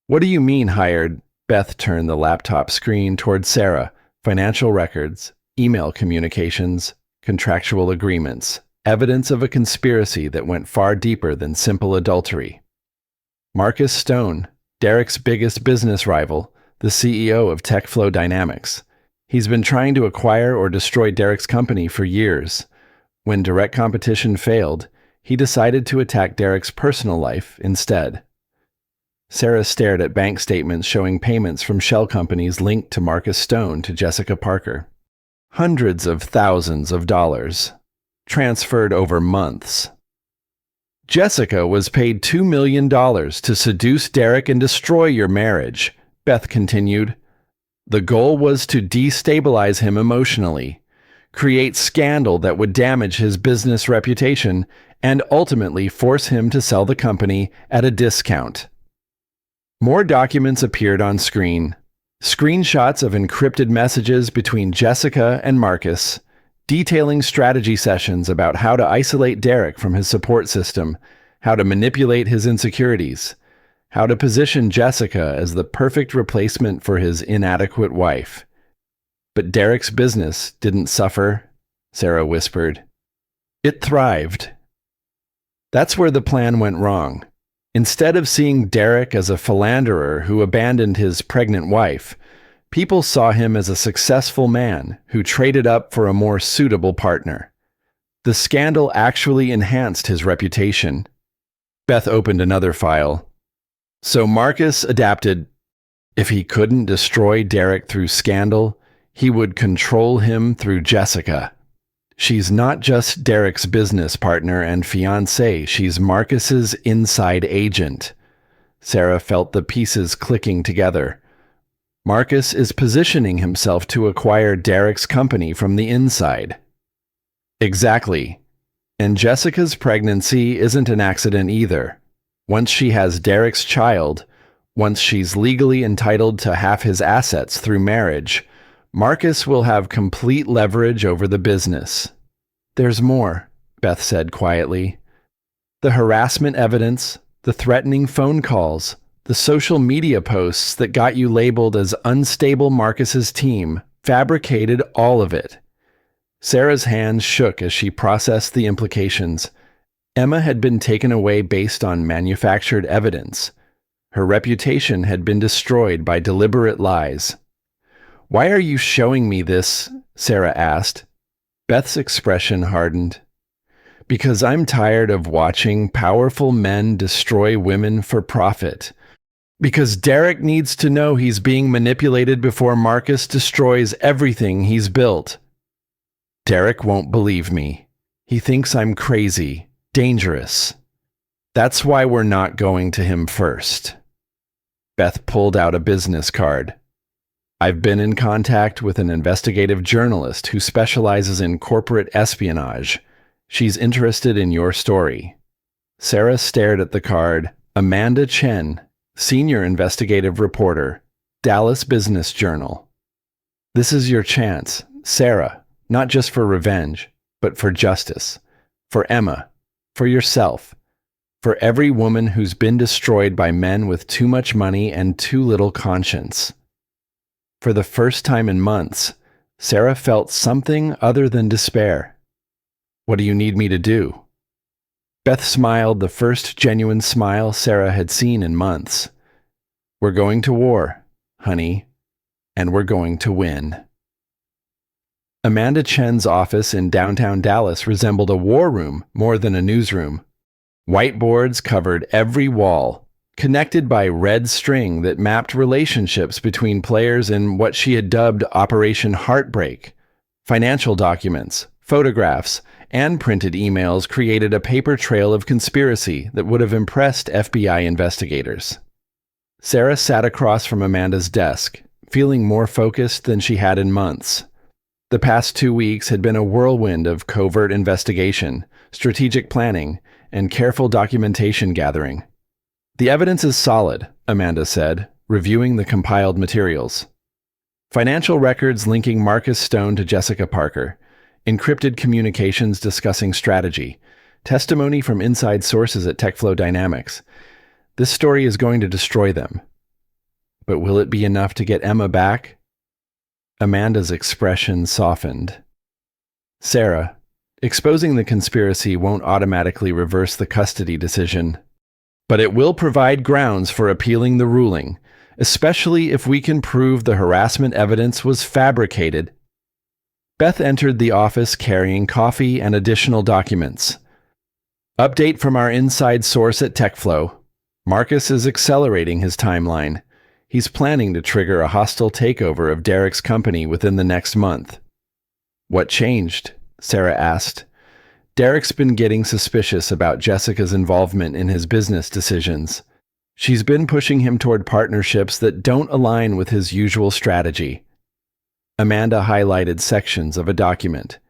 Speaker 1: What do you mean hired? Beth turned the laptop screen toward Sarah. Financial records, email communications, contractual agreements, evidence of a conspiracy that went far deeper than simple adultery. Marcus Stone, Derek's biggest business rival, the CEO of TechFlow Dynamics. He's been trying to acquire or destroy Derek's company for years. When direct competition failed, he decided to attack Derek's personal life instead. Sarah stared at bank statements showing payments from shell companies linked to Marcus Stone to Jessica Parker. Hundreds of thousands of dollars, transferred over months. Jessica was paid $2 million to seduce Derek and destroy your marriage, Beth continued. The goal was to destabilize him emotionally, create scandal that would damage his business reputation, and ultimately force him to sell the company at a discount. More documents appeared on screen. Screenshots of encrypted messages between Jessica and Marcus, detailing strategy sessions about how to isolate Derek from his support system, how to manipulate his insecurities, how to position Jessica as the perfect replacement for his inadequate wife. But Derek's business didn't suffer, Sarah whispered. It thrived. That's where the plan went wrong. Instead of seeing Derek as a philanderer who abandoned his pregnant wife, people saw him as a successful man who traded up for a more suitable partner. The scandal actually enhanced his reputation. Beth opened another file. So Marcus adapted. If he couldn't destroy Derek through scandal, he would control him through Jessica. She's not just Derek's business partner and fiancée, she's Marcus's inside agent. Sarah felt the pieces clicking together. Marcus is positioning himself to acquire Derek's company from the inside. Exactly. And Jessica's pregnancy isn't an accident either. Once she has Derek's child, once she's legally entitled to half his assets through marriage, Marcus will have complete leverage over the business. There's more, Beth said quietly. The harassment evidence, the threatening phone calls, the social media posts that got you labeled as unstable Marcus's team fabricated all of it. Sarah's hands shook as she processed the implications. Emma had been taken away based on manufactured evidence. Her reputation had been destroyed by deliberate lies. Why are you showing me this? Sarah asked. Beth's expression hardened. Because I'm tired of watching powerful men destroy women for profit. Because Derek needs to know he's being manipulated before Marcus destroys everything he's built. Derek won't believe me. He thinks I'm crazy, dangerous. That's why we're not going to him first. Beth pulled out a business card. I've been in contact with an investigative journalist who specializes in corporate espionage. She's interested in your story. Sarah stared at the card. Amanda Chen, senior investigative reporter, Dallas Business Journal. This is your chance, Sarah, not just for revenge, but for justice. For Emma, for yourself, for every woman who's been destroyed by men with too much money and too little conscience. For the first time in months, Sarah felt something other than despair. What do you need me to do? Beth smiled, the first genuine smile Sarah had seen in months. We're going to war, honey, and we're going to win. Amanda Chen's office in downtown Dallas resembled a war room more than a newsroom. Whiteboards covered every wall, connected by red string that mapped relationships between players in what she had dubbed Operation Heartbreak. Financial documents, photographs, and printed emails created a paper trail of conspiracy that would have impressed FBI investigators. Sarah sat across from Amanda's desk, feeling more focused than she had in months. The past 2 weeks had been a whirlwind of covert investigation, strategic planning, and careful documentation gathering. The evidence is solid, Amanda said, reviewing the compiled materials. Financial records linking Marcus Stone to Jessica Parker, encrypted communications discussing strategy, testimony from inside sources at TechFlow Dynamics. This story is going to destroy them. But will it be enough to get Emma back? Amanda's expression softened. Sarah, exposing the conspiracy won't automatically reverse the custody decision. But it will provide grounds for appealing the ruling, especially if we can prove the harassment evidence was fabricated. Beth entered the office carrying coffee and additional documents. Update from our inside source at TechFlow. Marcus is accelerating his timeline. He's planning to trigger a hostile takeover of Derek's company within the next month. What changed? Sarah asked. Derek's been getting suspicious about Jessica's involvement in his business decisions. She's been pushing him toward partnerships that don't align with his usual strategy. Amanda highlighted sections of a document.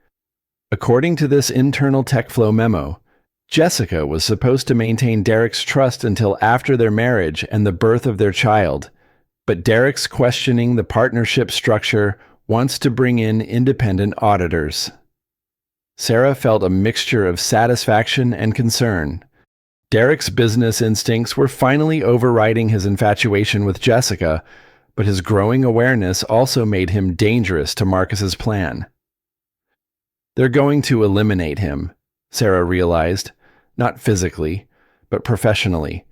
Speaker 1: According to this internal TechFlow memo, Jessica was supposed to maintain Derek's trust until after their marriage and the birth of their child, but Derek's questioning the partnership structure wants to bring in independent auditors. Sarah felt a mixture of satisfaction and concern. Derek's business instincts were finally overriding his infatuation with Jessica, but his growing awareness also made him dangerous to Marcus's plan. They're going to eliminate him, Sarah realized, not physically, but professionally.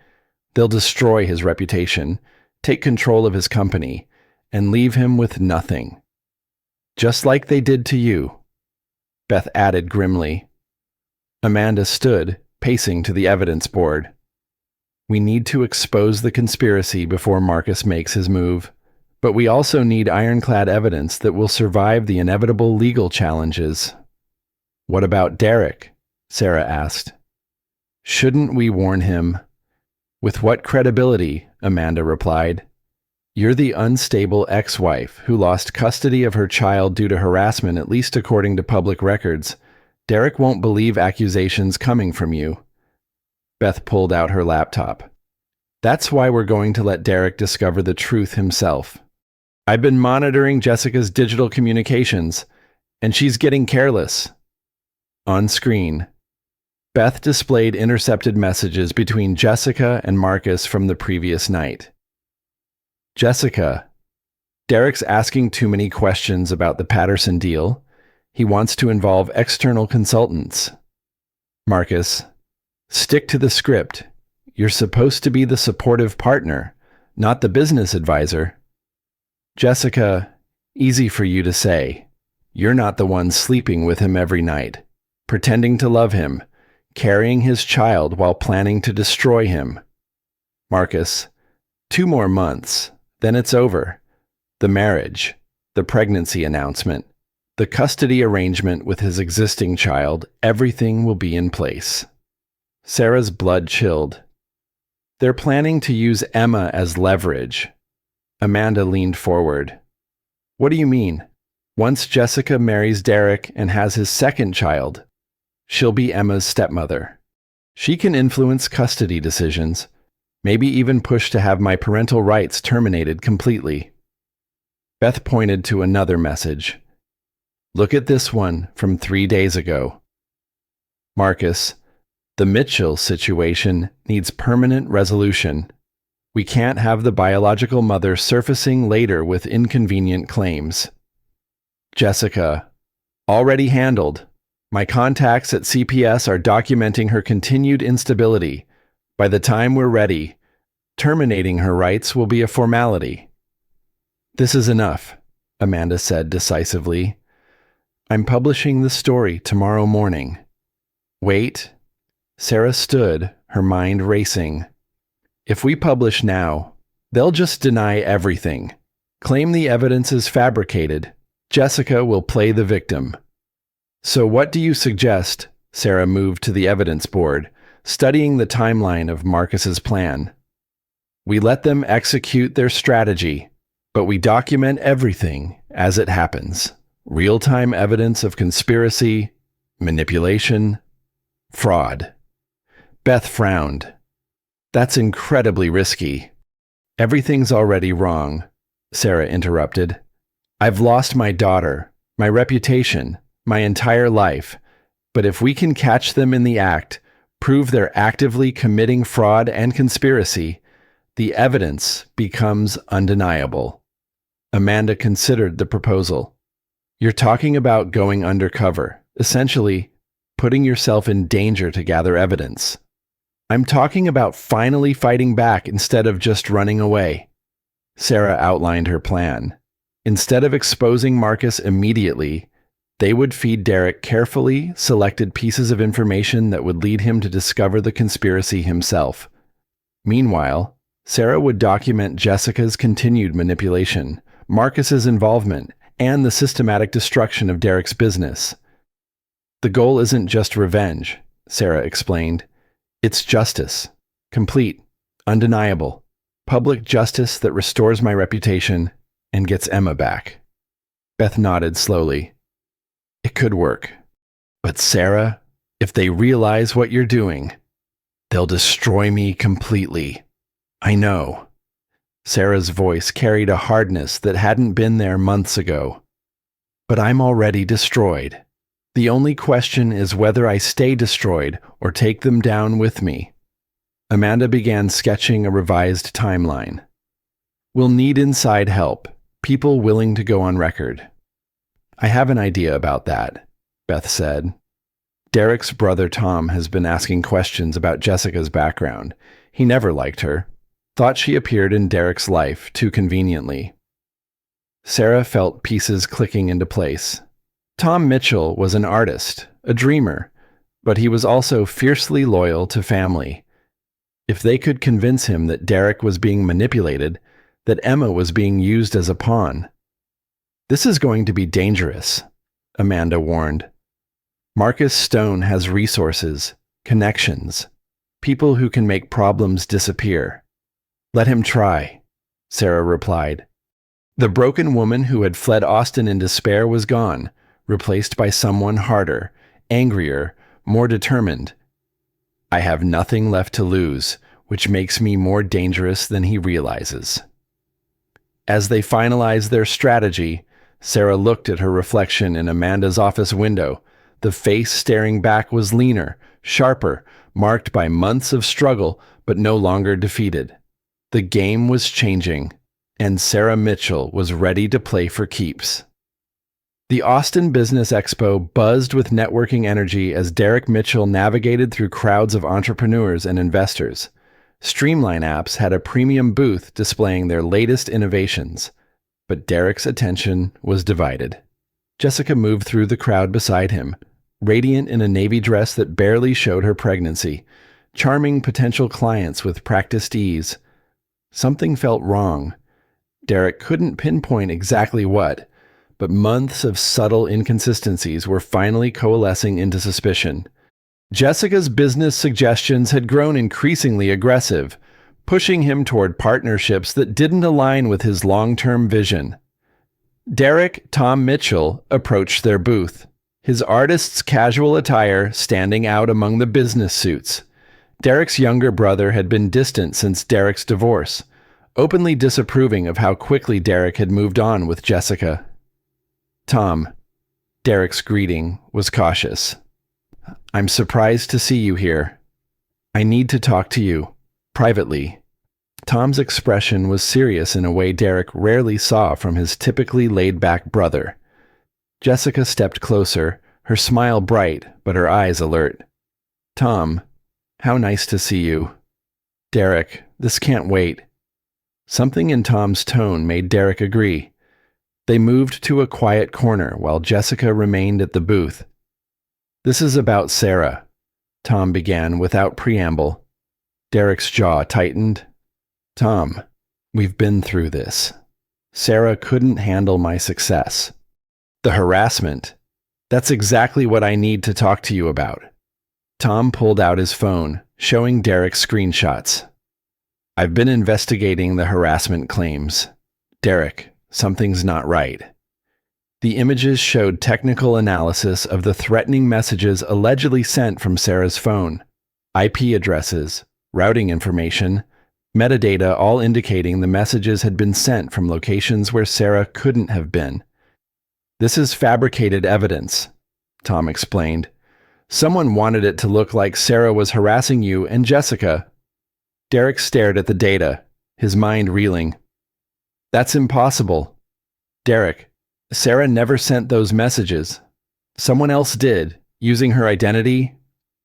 Speaker 1: They'll destroy his reputation, take control of his company, and leave him with nothing. Just like they did to you, Beth added grimly. Amanda stood, pacing to the evidence board. We need to expose the conspiracy before Marcus makes his move, but we also need ironclad evidence that will survive the inevitable legal challenges. What about Derek? Sarah asked. Shouldn't we warn him? With what credibility? Amanda replied. You're the unstable ex-wife who lost custody of her child due to harassment, at least according to public records. Derek won't believe accusations coming from you. Beth pulled out her laptop. That's why we're going to let Derek discover the truth himself. I've been monitoring Jessica's digital communications, and she's getting careless. On screen, Beth displayed intercepted messages between Jessica and Marcus from the previous night. Jessica, Derek's asking too many questions about the Patterson deal. He wants to involve external consultants. Marcus, stick to the script. You're supposed to be the supportive partner, not the business advisor. Jessica, easy for you to say. You're not the one sleeping with him every night, pretending to love him, carrying his child while planning to destroy him. Marcus, 2 more months, then it's over. The marriage, the pregnancy announcement, the custody arrangement with his existing child, everything will be in place. Sarah's blood chilled. They're planning to use Emma as leverage. Amanda leaned forward. What do you mean? Once Jessica marries Derek and has his second child, she'll be Emma's stepmother. She can influence custody decisions, maybe even push to have my parental rights terminated completely. Beth pointed to another message. Look at this one from 3 days ago. Marcus, the Mitchell situation needs permanent resolution. We can't have the biological mother surfacing later with inconvenient claims. Jessica, already handled. My contacts at CPS are documenting her continued instability. By the time we're ready, terminating her rights will be a formality. This is enough, Amanda said decisively. I'm publishing the story tomorrow morning. Wait. Sarah stood, her mind racing. If we publish now, they'll just deny everything, claim the evidence is fabricated. Jessica will play the victim. So what do you suggest? Sarah moved to the evidence board, studying the timeline of Marcus's plan. We let them execute their strategy, but we document everything as it happens. Real-time evidence of conspiracy, manipulation, fraud. Beth frowned. That's incredibly risky. Everything's already wrong, Sarah interrupted. I've lost my daughter, my reputation, my entire life. But if we can catch them in the act, prove they're actively committing fraud and conspiracy, the evidence becomes undeniable. Amanda considered the proposal. You're talking about going undercover, essentially putting yourself in danger to gather evidence. I'm talking about finally fighting back instead of just running away. Sarah outlined her plan. Instead of exposing Marcus immediately, they would feed Derek carefully selected pieces of information that would lead him to discover the conspiracy himself. Meanwhile, Sarah would document Jessica's continued manipulation, Marcus's involvement, and the systematic destruction of Derek's business. The goal isn't just revenge, Sarah explained. It's justice. Complete, undeniable. Public justice that restores my reputation and gets Emma back. Beth nodded slowly. It could work. But Sarah, if they realize what you're doing, they'll destroy me completely. I know. Sarah's voice carried a hardness that hadn't been there months ago. But I'm already destroyed. The only question is whether I stay destroyed or take them down with me. Amanda began sketching a revised timeline. We'll need inside help, people willing to go on record. I have an idea about that, Beth said. Derek's brother Tom has been asking questions about Jessica's background. He never liked her. Thought she appeared in Derek's life too conveniently. Sarah felt pieces clicking into place. Tom Mitchell was an artist, a dreamer, but he was also fiercely loyal to family. If they could convince him that Derek was being manipulated, that Emma was being used as a pawn. This is going to be dangerous, Amanda warned. Marcus Stone has resources, connections, people who can make problems disappear. Let him try, Sarah replied. The broken woman who had fled Austin in despair was gone, replaced by someone harder, angrier, more determined. I have nothing left to lose, which makes me more dangerous than he realizes. As they finalized their strategy, Sarah looked at her reflection in Amanda's office window. The face staring back was leaner, sharper, marked by months of struggle, but no longer defeated. The game was changing, and Sarah Mitchell was ready to play for keeps. The Austin Business Expo buzzed with networking energy as Derek Mitchell navigated through crowds of entrepreneurs and investors. Streamline Apps had a premium booth displaying their latest innovations, but Derek's attention was divided. Jessica moved through the crowd beside him, radiant in a navy dress that barely showed her pregnancy, charming potential clients with practiced ease. Something felt wrong. Derek couldn't pinpoint exactly what, but months of subtle inconsistencies were finally coalescing into suspicion. Jessica's business suggestions had grown increasingly aggressive, pushing him toward partnerships that didn't align with his long-term vision. Derek Tom Mitchell approached their booth, his artist's casual attire standing out among the business suits. Derek's younger brother had been distant since Derek's divorce, openly disapproving of how quickly Derek had moved on with Jessica. Tom, Derek's greeting was cautious. I'm surprised to see you here. I need to talk to you, privately. Tom's expression was serious in a way Derek rarely saw from his typically laid-back brother. Jessica stepped closer, her smile bright, but her eyes alert. Tom, how nice to see you. Derek, this can't wait. Something in Tom's tone made Derek agree. They moved to a quiet corner while Jessica remained at the booth. This is about Sarah, Tom began without preamble. Derek's jaw tightened. Tom, we've been through this. Sarah couldn't handle my success. The harassment. That's exactly what I need to talk to you about. Tom pulled out his phone, showing Derek screenshots. I've been investigating the harassment claims. Derek, something's not right. The images showed technical analysis of the threatening messages allegedly sent from Sarah's phone, IP addresses, routing information, metadata all indicating the messages had been sent from locations where Sarah couldn't have been. This is fabricated evidence, Tom explained. Someone wanted it to look like Sarah was harassing you and Jessica. Derek stared at the data, his mind reeling. That's impossible. Derek, Sarah never sent those messages. Someone else did, using her identity.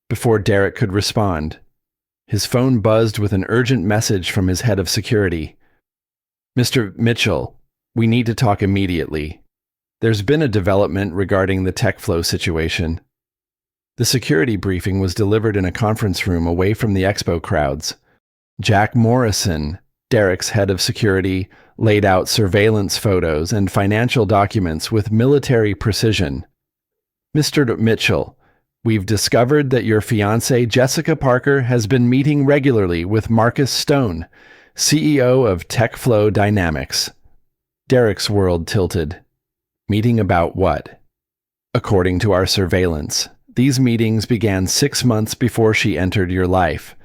Speaker 1: Before Derek could respond, his phone buzzed with an urgent message from his head of security. Mr. Mitchell, we need to talk immediately. There's been a development regarding the TechFlow situation. The security briefing was delivered in a conference room away from the expo crowds. Jack Morrison, Derek's head of security, laid out surveillance photos and financial documents with military precision. Mr. Mitchell, we've discovered that your fiancée Jessica Parker has been meeting regularly with Marcus Stone, CEO of TechFlow Dynamics. Derek's world tilted. Meeting about what? According to our surveillance, These meetings began 6 months before she entered your life.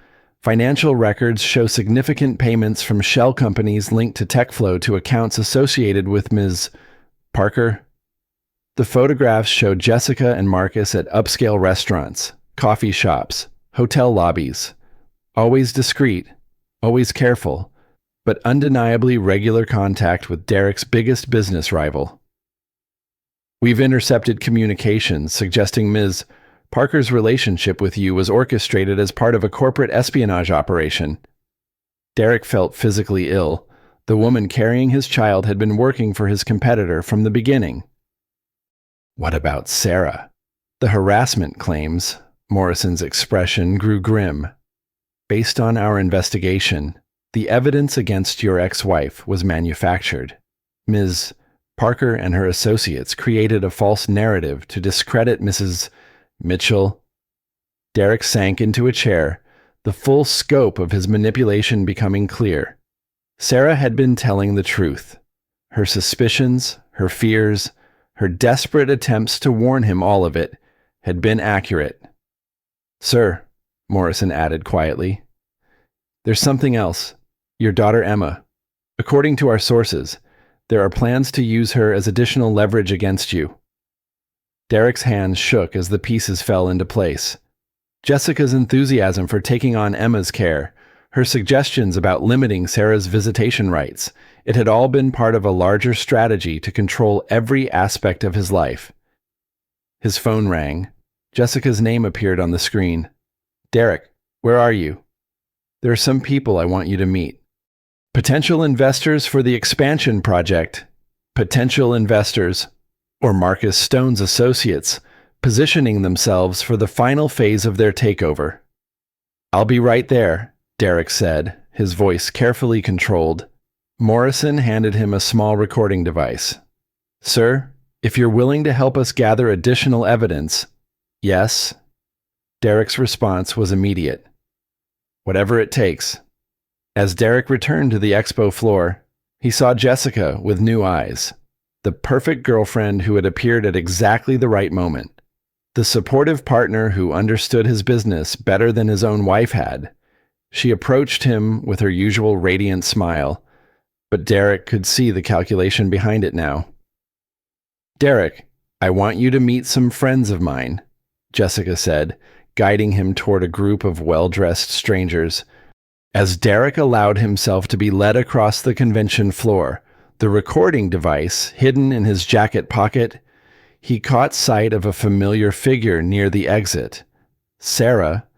Speaker 1: Financial records show significant payments from shell companies linked to TechFlow to accounts associated with Ms. Parker. The photographs show Jessica and Marcus at upscale restaurants, coffee shops, hotel lobbies. Always discreet, always careful, but undeniably regular contact with Derek's biggest business rival. We've intercepted communications suggesting Ms. Parker's relationship with you was orchestrated as part of a corporate espionage operation. Derek felt physically ill. The woman carrying his child had been working for his competitor from the beginning. What about Sarah? The harassment claims. Morrison's expression grew grim. Based on our investigation, the evidence against your ex-wife was manufactured. Ms. Parker and her associates created a false narrative to discredit Mrs. Mitchell. Derek sank into a chair, the full scope of his manipulation becoming clear. Sarah had been telling the truth. Her suspicions, her fears, her desperate attempts to warn him all of it had been accurate. Sir, Morrison added quietly, there's something else. Your daughter Emma. According to our sources, there are plans to use her as additional leverage against you. Derek's hands shook as the pieces fell into place. Jessica's enthusiasm for taking on Emma's care, her suggestions about limiting Sarah's visitation rights, it had all been part of a larger strategy to control every aspect of his life. His phone rang. Jessica's name appeared on the screen. Derek, where are you? There are some people I want you to meet. Potential investors for the expansion project. Potential investors, or Marcus Stone's associates, positioning themselves for the final phase of their takeover. I'll be right there, Derek said, his voice carefully controlled. Morrison handed him a small recording device. Sir, if you're willing to help us gather additional evidence, yes. Derek's response was immediate. Whatever it takes. As Derek returned to the expo floor, he saw Jessica with new eyes, the perfect girlfriend who had appeared at exactly the right moment, the supportive partner who understood his business better than his own wife had. She approached him with her usual radiant smile, but Derek could see the calculation behind it now. Derek, I want you to meet some friends of mine, Jessica said, guiding him toward a group of well-dressed strangers. As Derek allowed himself to be led across the convention floor, the recording device hidden in his jacket pocket, he caught sight of a familiar figure near the exit. Sarah.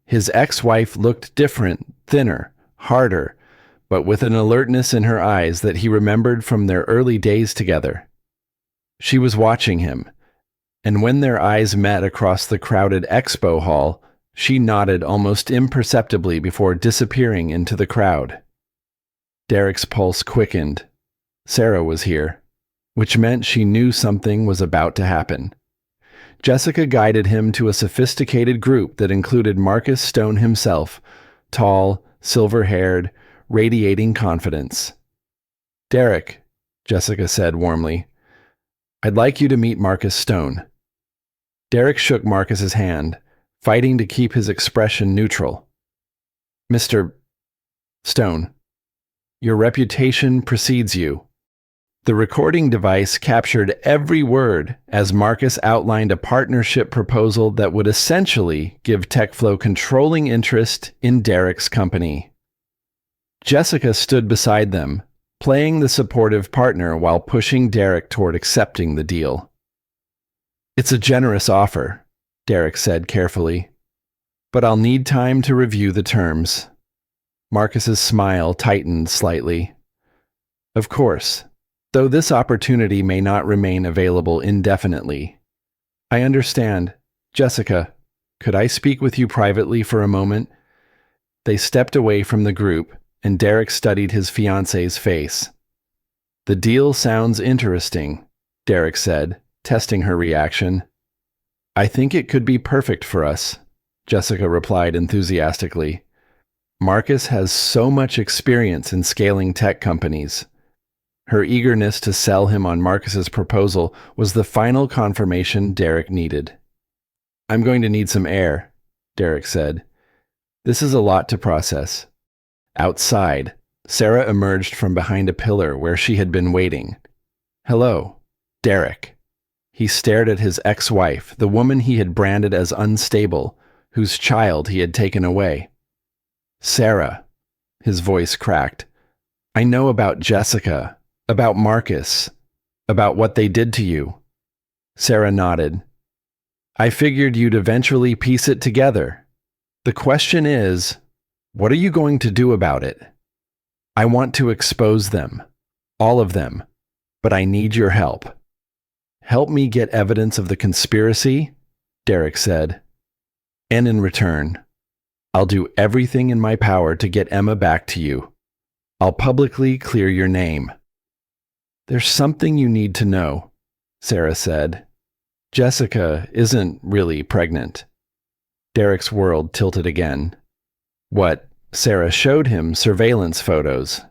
Speaker 1: His ex-wife looked different, thinner, harder, but with an alertness in her eyes that he remembered from their early days together. She was watching him, and when their eyes met across the crowded expo hall, she nodded almost imperceptibly before disappearing into the crowd. Derek's pulse quickened. Sarah was here, which meant she knew something was about to happen. Jessica guided him to a sophisticated group that included Marcus Stone himself, tall, silver-haired, radiating confidence. Derek, Jessica said warmly, I'd like you to meet Marcus Stone. Derek shook Marcus's hand, fighting to keep his expression neutral. Mr. Stone, your reputation precedes you. The recording device captured every word as Marcus outlined a partnership proposal that would essentially give TechFlow controlling interest in Derek's company. Jessica stood beside them, playing the supportive partner while pushing Derek toward accepting the deal. It's a generous offer, Derek said carefully, but I'll need time to review the terms. Marcus's smile tightened slightly. Of course, though this opportunity may not remain available indefinitely. I understand. Jessica, could I speak with you privately for a moment? They stepped away from the group, and Derek studied his fiancée's face. The deal sounds interesting, Derek said, testing her reaction. I think it could be perfect for us, Jessica replied enthusiastically. Marcus has so much experience in scaling tech companies. Her eagerness to sell him on Marcus's proposal was the final confirmation Derek needed. I'm going to need some air, Derek said. This is a lot to process. Outside, Sarah emerged from behind a pillar where she had been waiting. Hello, Derek. He stared at his ex-wife, the woman he had branded as unstable, whose child he had taken away. Sarah, his voice cracked. I know about Jessica, about Marcus, about what they did to you. Sarah nodded. I figured you'd eventually piece it together. The question is, what are you going to do about it? I want to expose them, all of them, but I need your help. Help me get evidence of the conspiracy, Derek said. And in return, I'll do everything in my power to get Emma back to you. I'll publicly clear your name. There's something you need to know, Sarah said. Jessica isn't really pregnant. Derek's world tilted again. What? Sarah showed him surveillance photos.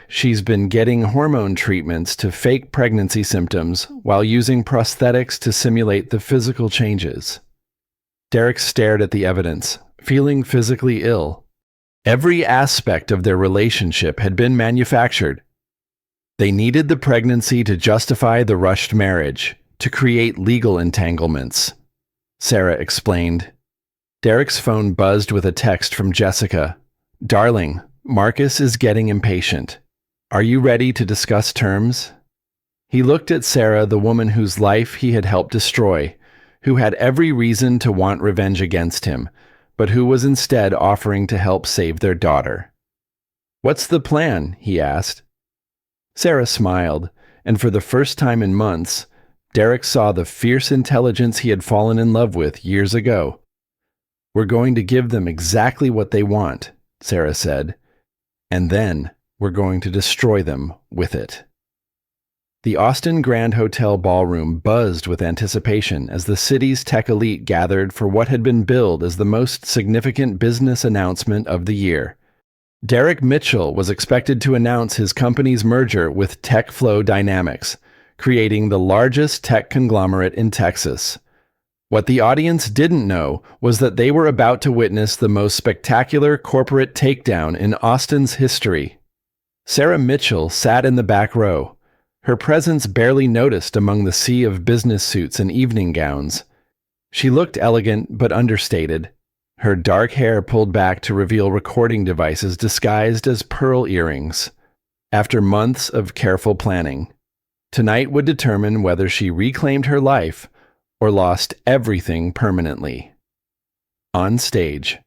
Speaker 1: She's been getting hormone treatments to fake pregnancy symptoms while using prosthetics to simulate the physical changes. Derek stared at the evidence, feeling physically ill. Every aspect of their relationship had been manufactured. They needed the pregnancy to justify the rushed marriage, to create legal entanglements. Sarah explained. Derek's phone buzzed with a text from Jessica. Darling, Marcus is getting impatient. Are you ready to discuss terms? He looked at Sarah, the woman whose life he had helped destroy, who had every reason to want revenge against him, but who was instead offering to help save their daughter. What's the plan? He asked. Sarah smiled, and for the first time in months, Derek saw the fierce intelligence he had fallen in love with years ago. We're going to give them exactly what they want, Sarah said, and then we're going to destroy them with it. The Austin Grand Hotel ballroom buzzed with anticipation as the city's tech elite gathered for what had been billed as the most significant business announcement of the year. Derek Mitchell was expected to announce his company's merger with TechFlow Dynamics, creating the largest tech conglomerate in Texas. What the audience didn't know was that they were about to witness the most spectacular corporate takedown in Austin's history. Sarah Mitchell sat in the back row, her presence barely noticed among the sea of business suits and evening gowns. She looked elegant but understated, her dark hair pulled back to reveal recording devices disguised as pearl earrings. After months of careful planning, tonight would determine whether she reclaimed her life or lost everything permanently. On stage,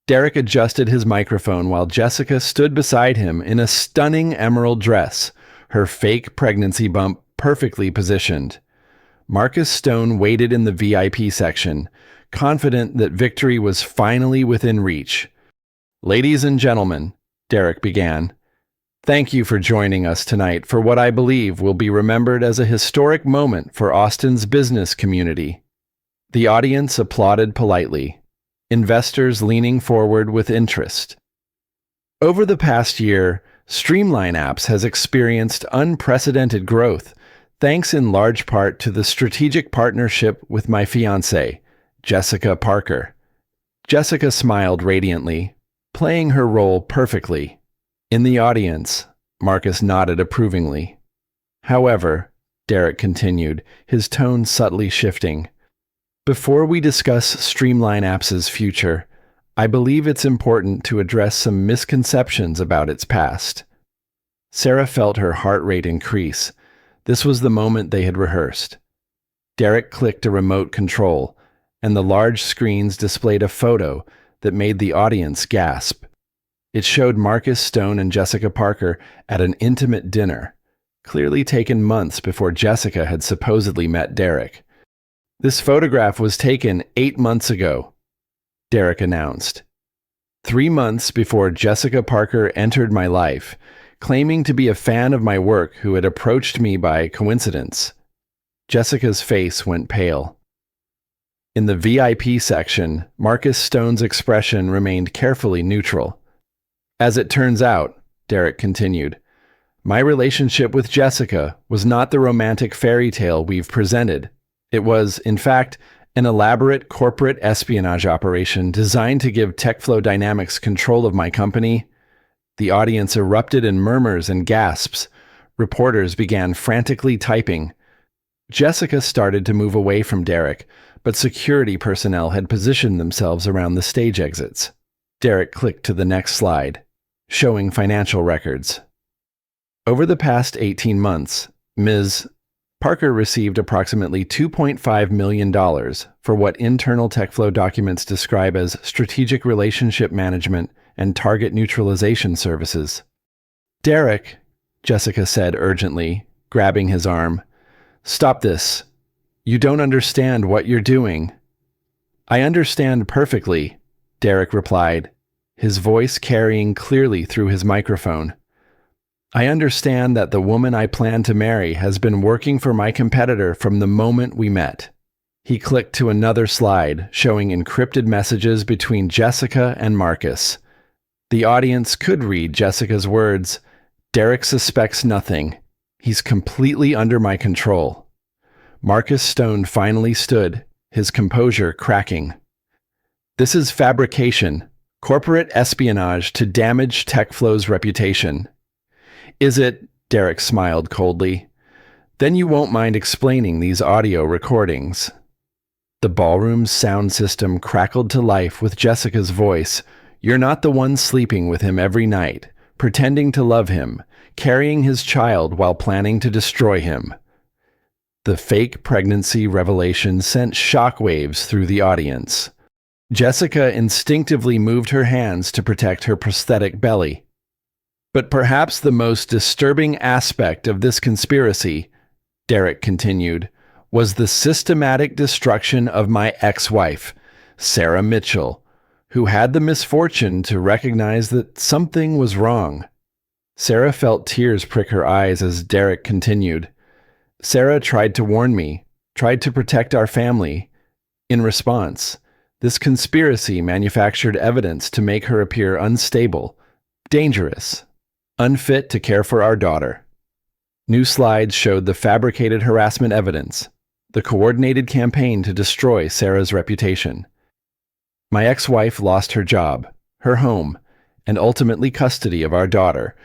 Speaker 1: Derek adjusted his microphone while Jessica stood beside him in a stunning emerald dress, her fake pregnancy bump perfectly positioned. Marcus Stone waited in the VIP section, confident that victory was finally within reach. Ladies and gentlemen, Derek began, thank you for joining us tonight for what I believe will be remembered as a historic moment for Austin's business community. The audience applauded politely, investors leaning forward with interest. Over the past year, Streamline Apps has experienced unprecedented growth, thanks in large part to the strategic partnership with my fiancée, Jessica Parker. Jessica smiled radiantly, playing her role perfectly. In the audience, Marcus nodded approvingly. However, Derek continued, his tone subtly shifting, before we discuss Streamline Apps' future, I believe it's important to address some misconceptions about its past. Sarah felt her heart rate increase. This was the moment they had rehearsed. Derek clicked a remote control, and the large screens displayed a photo that made the audience gasp. It showed Marcus Stone and Jessica Parker at an intimate dinner, clearly taken months before Jessica had supposedly met Derek. This photograph was taken 8 months ago, Derek announced. 3 months before Jessica Parker entered my life, claiming to be a fan of my work who had approached me by coincidence. Jessica's face went pale. In the VIP section, Marcus Stone's expression remained carefully neutral. As it turns out, Derek continued, my relationship with Jessica was not the romantic fairy tale we've presented. It was, in fact, An elaborate corporate espionage operation designed to give TechFlow Dynamics control of my company. The audience erupted in murmurs and gasps. Reporters began frantically typing. Jessica started to move away from Derek, but security personnel had positioned themselves around the stage exits. Derek clicked to the next slide, showing financial records. Over the past 18 months, Ms. Parker received approximately $2.5 million for what internal TechFlow documents describe as strategic relationship management and target neutralization services. Derek, Jessica said urgently, grabbing his arm, "Stop this. You don't understand what you're doing." "I understand perfectly," Derek replied, his voice carrying clearly through his microphone. "I understand that the woman I plan to marry has been working for my competitor from the moment we met." He clicked to another slide, showing encrypted messages between Jessica and Marcus. The audience could read Jessica's words, "Derek suspects nothing. He's completely under my control." Marcus Stone finally stood, his composure cracking. "This is fabrication, corporate espionage to damage TechFlow's reputation." "Is it?" Derek smiled coldly. "Then you won't mind explaining these audio recordings." The ballroom's sound system crackled to life with Jessica's voice. "You're not the one sleeping with him every night, pretending to love him, carrying his child while planning to destroy him." The fake pregnancy revelation sent shockwaves through the audience. Jessica instinctively moved her hands to protect her prosthetic belly. "But perhaps the most disturbing aspect of this conspiracy," Derek continued, "was the systematic destruction of my ex-wife, Sarah Mitchell, who had the misfortune to recognize that something was wrong." Sarah felt tears prick her eyes as Derek continued. "Sarah tried to warn me, tried to protect our family. In response, this conspiracy manufactured evidence to make her appear unstable, dangerous, unfit to care for our daughter." New slides showed the fabricated harassment evidence, the coordinated campaign to destroy Sarah's reputation. "My ex-wife lost her job, her home, and ultimately custody of our daughter,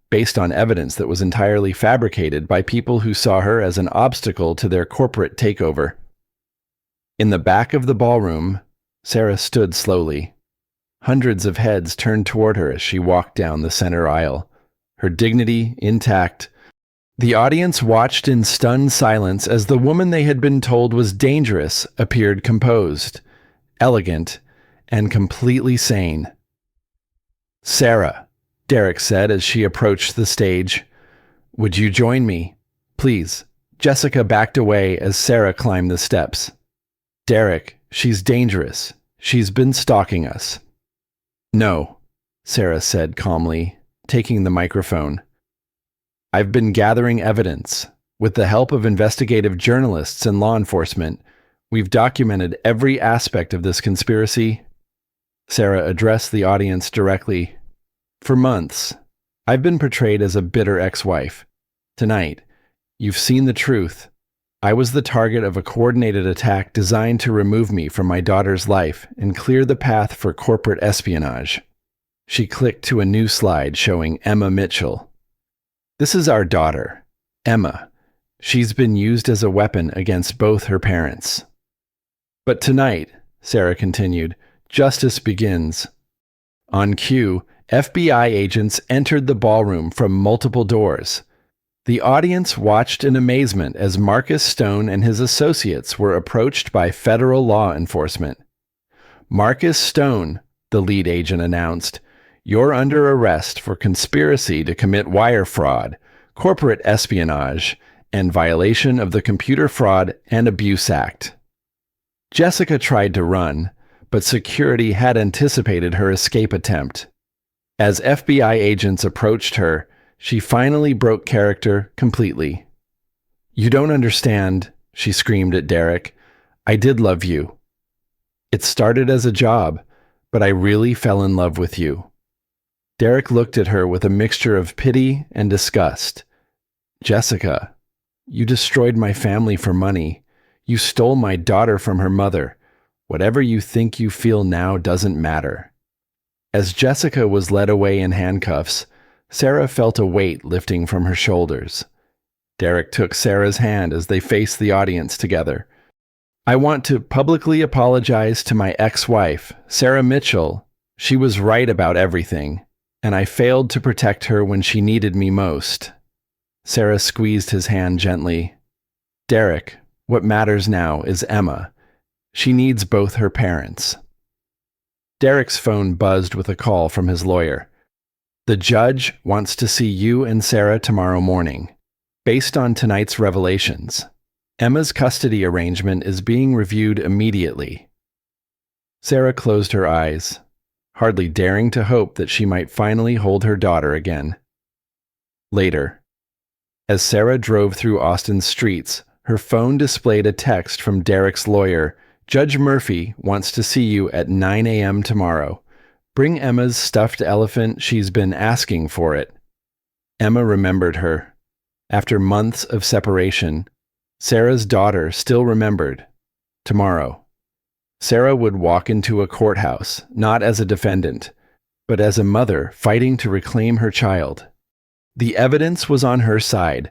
Speaker 1: based on evidence that was entirely fabricated by people who saw her as an obstacle to their corporate takeover." In the back of the ballroom, Sarah stood slowly. Hundreds of heads turned toward her as she walked down the center aisle, her dignity intact. The audience watched in stunned silence as the woman they had been told was dangerous appeared composed, elegant, and completely sane. "Sarah," Derek said as she approached the stage, "would you join me? Please." Jessica backed away as Sarah climbed the steps. "Derek, she's dangerous. She's been stalking us." "No," Sarah said calmly, taking the microphone. "I've been gathering evidence. With the help of investigative journalists and law enforcement, we've documented every aspect of this conspiracy." Sarah addressed the audience directly. "For months, I've been portrayed as a bitter ex-wife. Tonight, you've seen the truth. I was the target of a coordinated attack designed to remove me from my daughter's life and clear the path for corporate espionage." She clicked to a new slide showing Emma Mitchell. "This is our daughter, Emma. She's been used as a weapon against both her parents." "But tonight," Sarah continued, "justice begins." On cue, FBI agents entered the ballroom from multiple doors. The audience watched in amazement as Marcus Stone and his associates were approached by federal law enforcement. "Marcus Stone," the lead agent announced, "you're under arrest for conspiracy to commit wire fraud, corporate espionage, and violation of the Computer Fraud and Abuse Act." Jessica tried to run, but security had anticipated her escape attempt. As FBI agents approached her, she finally broke character completely. "You don't understand," she screamed at Derek. "I did love you. It started as a job, but I really fell in love with you." Derek looked at her with a mixture of pity and disgust. "Jessica, you destroyed my family for money. You stole my daughter from her mother. Whatever you think you feel now doesn't matter." As Jessica was led away in handcuffs, Sarah felt a weight lifting from her shoulders. Derek took Sarah's hand as they faced the audience together. "I want to publicly apologize to my ex-wife, Sarah Mitchell. She was right about everything, and I failed to protect her when she needed me most." Sarah squeezed his hand gently. "Derek, what matters now is Emma. She needs both her parents." Derek's phone buzzed with a call from his lawyer. "The judge wants to see you and Sarah tomorrow morning. Based on tonight's revelations, Emma's custody arrangement is being reviewed immediately." Sarah closed her eyes, hardly daring to hope that she might finally hold her daughter again. Later, as Sarah drove through Austin's streets, her phone displayed a text from Derek's lawyer. "Judge Murphy wants to see you at 9 a.m. tomorrow. Bring Emma's stuffed elephant. She's been asking for it." Emma remembered her. After months of separation, Sarah's daughter still remembered. Tomorrow, Sarah would walk into a courthouse, not as a defendant, but as a mother fighting to reclaim her child. The evidence was on her side.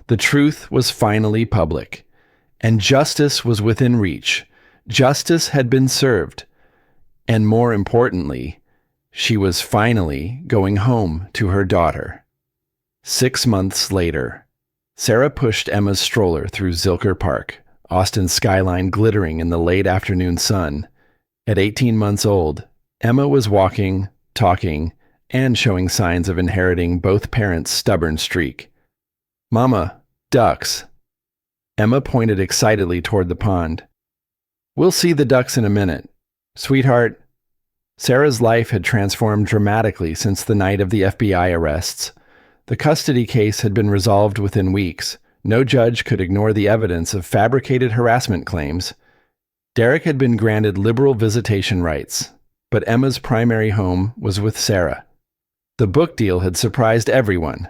Speaker 1: The truth was finally public. And justice was within reach. Justice had been served. And more importantly, she was finally going home to her daughter. 6 months later, Sarah pushed Emma's stroller through Zilker Park, Austin's skyline glittering in the late afternoon sun. At 18 months old, Emma was walking, talking, and showing signs of inheriting both parents' stubborn streak. "Mama, ducks." Emma pointed excitedly toward the pond. "We'll see the ducks in a minute. Sweetheart." Sarah's life had transformed dramatically since the night of the FBI arrests. The custody case had been resolved within weeks. No judge could ignore the evidence of fabricated harassment claims. Derek had been granted liberal visitation rights, but Emma's primary home was with Sarah. The book deal had surprised everyone.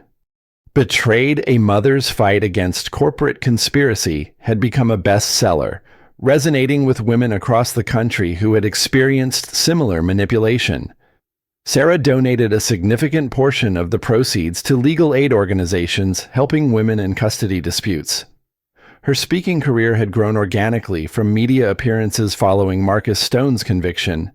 Speaker 1: Betrayed: A Mother's Fight Against Corporate Conspiracy had become a bestseller, resonating with women across the country who had experienced similar manipulation. Sarah donated a significant portion of the proceeds to legal aid organizations helping women in custody disputes. Her speaking career had grown organically from media appearances following Marcus Stone's conviction.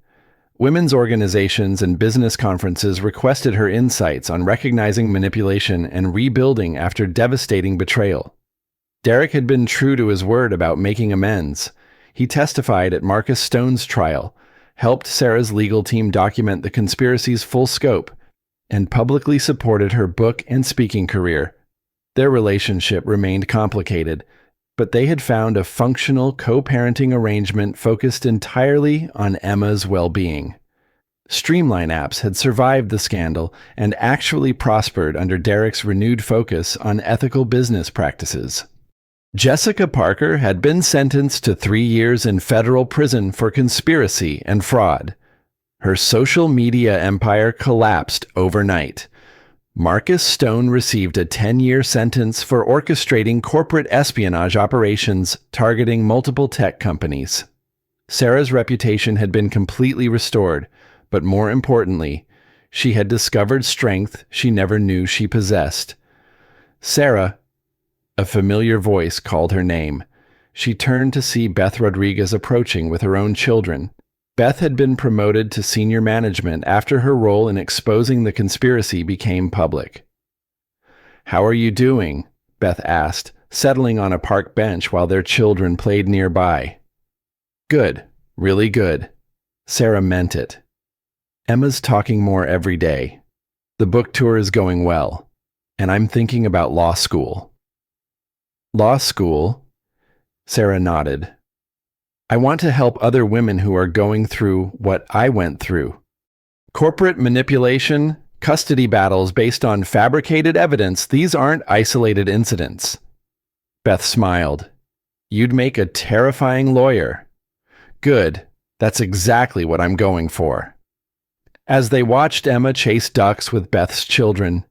Speaker 1: Women's organizations and business conferences requested her insights on recognizing manipulation and rebuilding after devastating betrayal. Derek had been true to his word about making amends. He testified at Marcus Stone's trial, helped Sarah's legal team document the conspiracy's full scope, and publicly supported her book and speaking career. Their relationship remained complicated, but they had found a functional co-parenting arrangement focused entirely on Emma's well-being. Streamline apps had survived the scandal and actually prospered under Derek's renewed focus on ethical business practices. Jessica Parker had been sentenced to 3 years in federal prison for conspiracy and fraud. Her social media empire collapsed overnight. Marcus Stone received a 10-year sentence for orchestrating corporate espionage operations targeting multiple tech companies. Sarah's reputation had been completely restored, but more importantly, she had discovered strength she never knew she possessed. "Sarah," a familiar voice called her name. She turned to see Beth Rodriguez approaching with her own children. Beth had been promoted to senior management after her role in exposing the conspiracy became public. "How are you doing?" Beth asked, settling on a park bench while their children played nearby. "Good, really good." Sarah meant it. "Emma's talking more every day. The book tour is going well, and I'm thinking about law school." "Law school?" Sarah nodded. "I want to help other women who are going through what I went through. Corporate manipulation, custody battles based on fabricated evidence, these aren't isolated incidents." Beth smiled. "You'd make a terrifying lawyer." "Good. That's exactly what I'm going for." As they watched Emma chase ducks with Beth's children,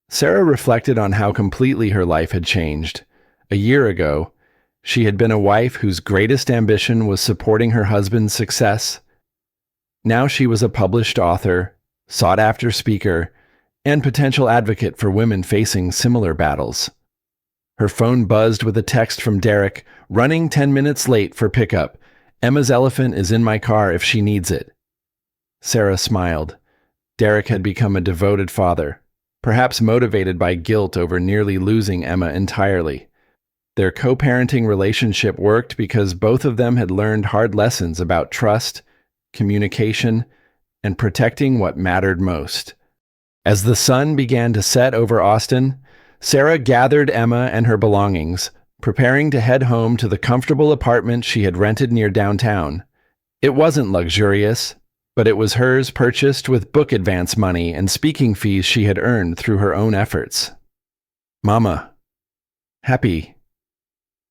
Speaker 1: Sarah reflected on how completely her life had changed. A year ago, She had been a wife whose greatest ambition was supporting her husband's success. Now she was a published author, sought-after speaker, and potential advocate for women facing similar battles. Her phone buzzed with a text from Derek, running 10 minutes late for pickup. Emma's elephant is in my car if she needs it. Sarah smiled. Derek had become a devoted father, perhaps motivated by guilt over nearly losing Emma entirely. Their co-parenting relationship worked because both of them had learned hard lessons about trust, communication, and protecting what mattered most. As the sun began to set over Austin, Sarah gathered Emma and her belongings, preparing to head home to the comfortable apartment she had rented near downtown. It wasn't luxurious, but it was hers, purchased with book advance money and speaking fees she had earned through her own efforts. "Mama, happy?"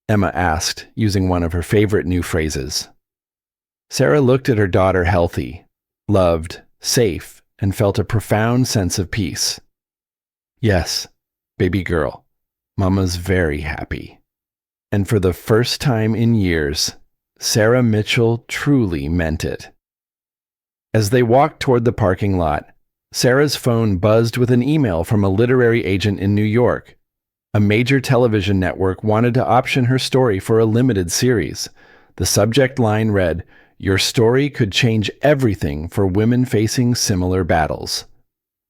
Speaker 1: Emma asked, using one of her favorite new phrases. Sarah looked at her daughter healthy, loved, safe, and felt a profound sense of peace. "Yes, baby girl, Mama's very happy." And for the first time in years, Sarah Mitchell truly meant it. As they walked toward the parking lot, Sarah's phone buzzed with an email from a literary agent in New York. A major television network wanted to option her story for a limited series. The subject line read, "Your story could change everything for women facing similar battles."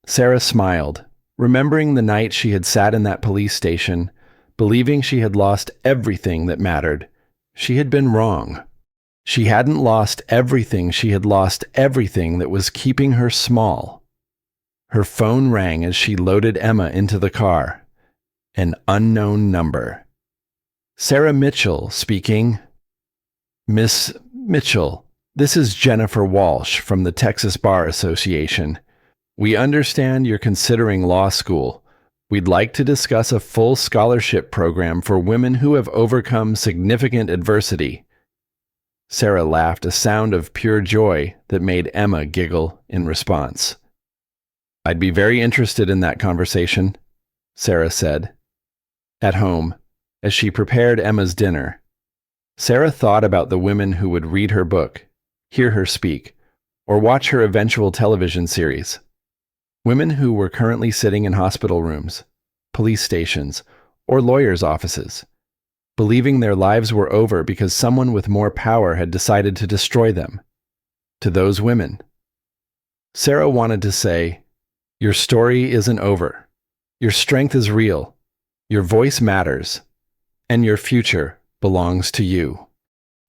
Speaker 1: Sarah smiled, remembering the night she had sat in that police station, believing she had lost everything that mattered. She had been wrong. She hadn't lost everything, she had lost everything that was keeping her small. Her phone rang as she loaded Emma into the car. An unknown number. Sarah Mitchell speaking. "Miss Mitchell, this is Jennifer Walsh from the Texas Bar Association. We understand you're considering law school. We'd like to discuss a full scholarship program for women who have overcome significant adversity." Sarah laughed, a sound of pure joy that made Emma giggle in response. "I'd be very interested in that conversation," Sarah said. At home, as she prepared Emma's dinner, Sarah thought about the women who would read her book, hear her speak, or watch her eventual television series. Women who were currently sitting in hospital rooms, police stations, or lawyers' offices, believing their lives were over because someone with more power had decided to destroy them. To those women, Sarah wanted to say, "Your story isn't over. Your strength is real. Your voice matters, and your future belongs to you."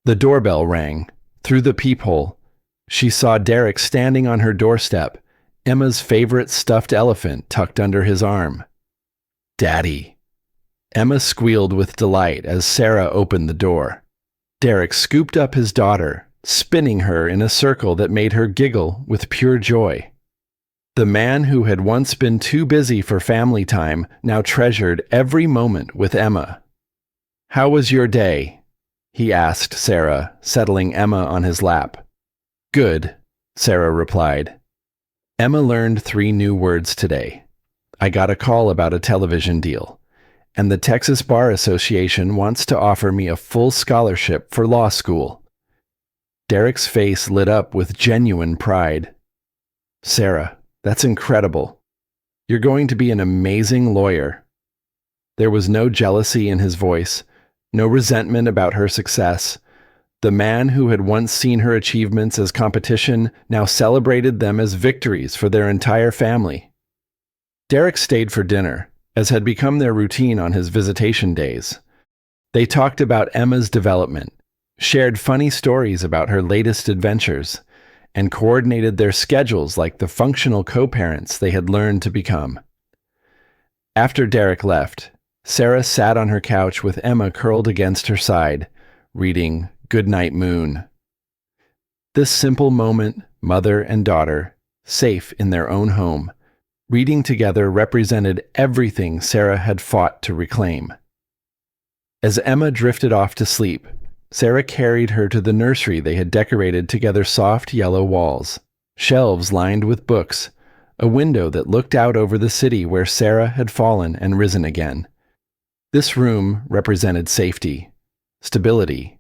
Speaker 1: The doorbell rang. Through the peephole, she saw Derek standing on her doorstep, Emma's favorite stuffed elephant tucked under his arm. "Daddy." Emma squealed with delight as Sarah opened the door. Derek scooped up his daughter, spinning her in a circle that made her giggle with pure joy. The man who had once been too busy for family time now treasured every moment with Emma. "How was your day?" he asked Sarah, settling Emma on his lap. "Good," Sarah replied. Emma learned 3 new words today. "I got a call about a television deal, and the Texas Bar Association wants to offer me a full scholarship for law school." Derek's face lit up with genuine pride. "Sarah, that's incredible. You're going to be an amazing lawyer." There was no jealousy in his voice, no resentment about her success. The man who had once seen her achievements as competition now celebrated them as victories for their entire family. Derek stayed for dinner, as had become their routine on his visitation days. They talked about Emma's development, shared funny stories about her latest adventures, and coordinated their schedules like the functional co-parents they had learned to become. After Derek left, Sarah sat on her couch with Emma curled against her side, reading Goodnight Moon. This simple moment, mother and daughter, safe in their own home, reading together represented everything Sarah had fought to reclaim. As Emma drifted off to sleep, Sarah carried her to the nursery they had decorated together, soft yellow walls, shelves lined with books, a window that looked out over the city where Sarah had fallen and risen again. This room represented safety, stability,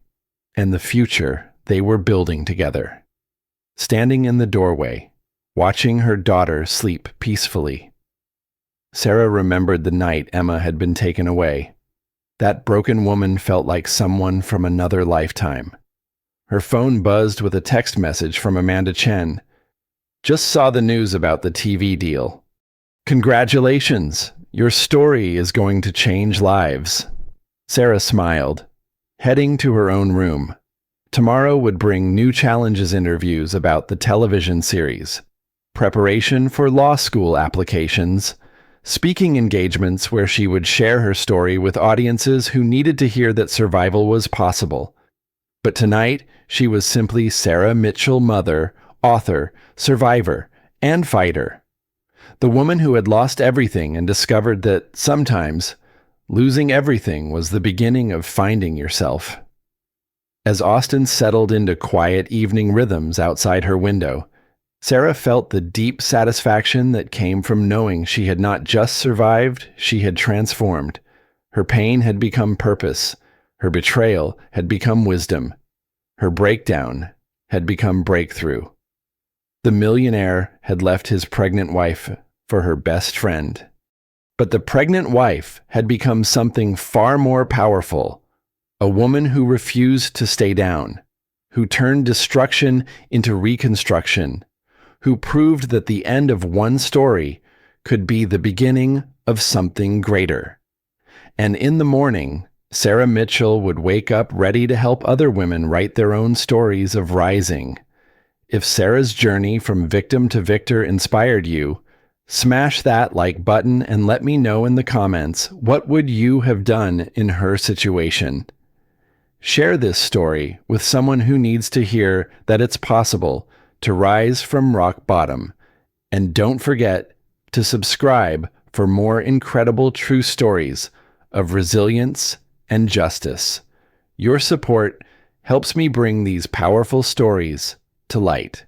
Speaker 1: and the future they were building together. Standing in the doorway, watching her daughter sleep peacefully, Sarah remembered the night Emma had been taken away. That broken woman felt like someone from another lifetime. Her phone buzzed with a text message from Amanda Chen. "Just saw the news about the TV deal. Congratulations! Your story is going to change lives." Sarah smiled, heading to her own room. Tomorrow would bring new challenges interviews about the television series, preparation for law school applications, speaking engagements where she would share her story with audiences who needed to hear that survival was possible. But tonight, she was simply Sarah Mitchell, mother, author, survivor, and fighter. The woman who had lost everything and discovered that sometimes losing everything was the beginning of finding yourself. As Austin settled into quiet evening rhythms outside her window, Sarah felt the deep satisfaction that came from knowing she had not just survived, she had transformed. Her pain had become purpose. Her betrayal had become wisdom. Her breakdown had become breakthrough. The millionaire had left his pregnant wife for her best friend. But the pregnant wife had become something far more powerful, a woman who refused to stay down, who turned destruction into reconstruction, who proved that the end of one story could be the beginning of something greater. And in the morning, Sarah Mitchell would wake up ready to help other women write their own stories of rising. If Sarah's journey from victim to victor inspired you, smash that like button and let me know in the comments, what would you have done in her situation? Share this story with someone who needs to hear that it's possible to rise from rock bottom. And don't forget to subscribe for more incredible true stories of resilience and justice. Your support helps me bring these powerful stories to light.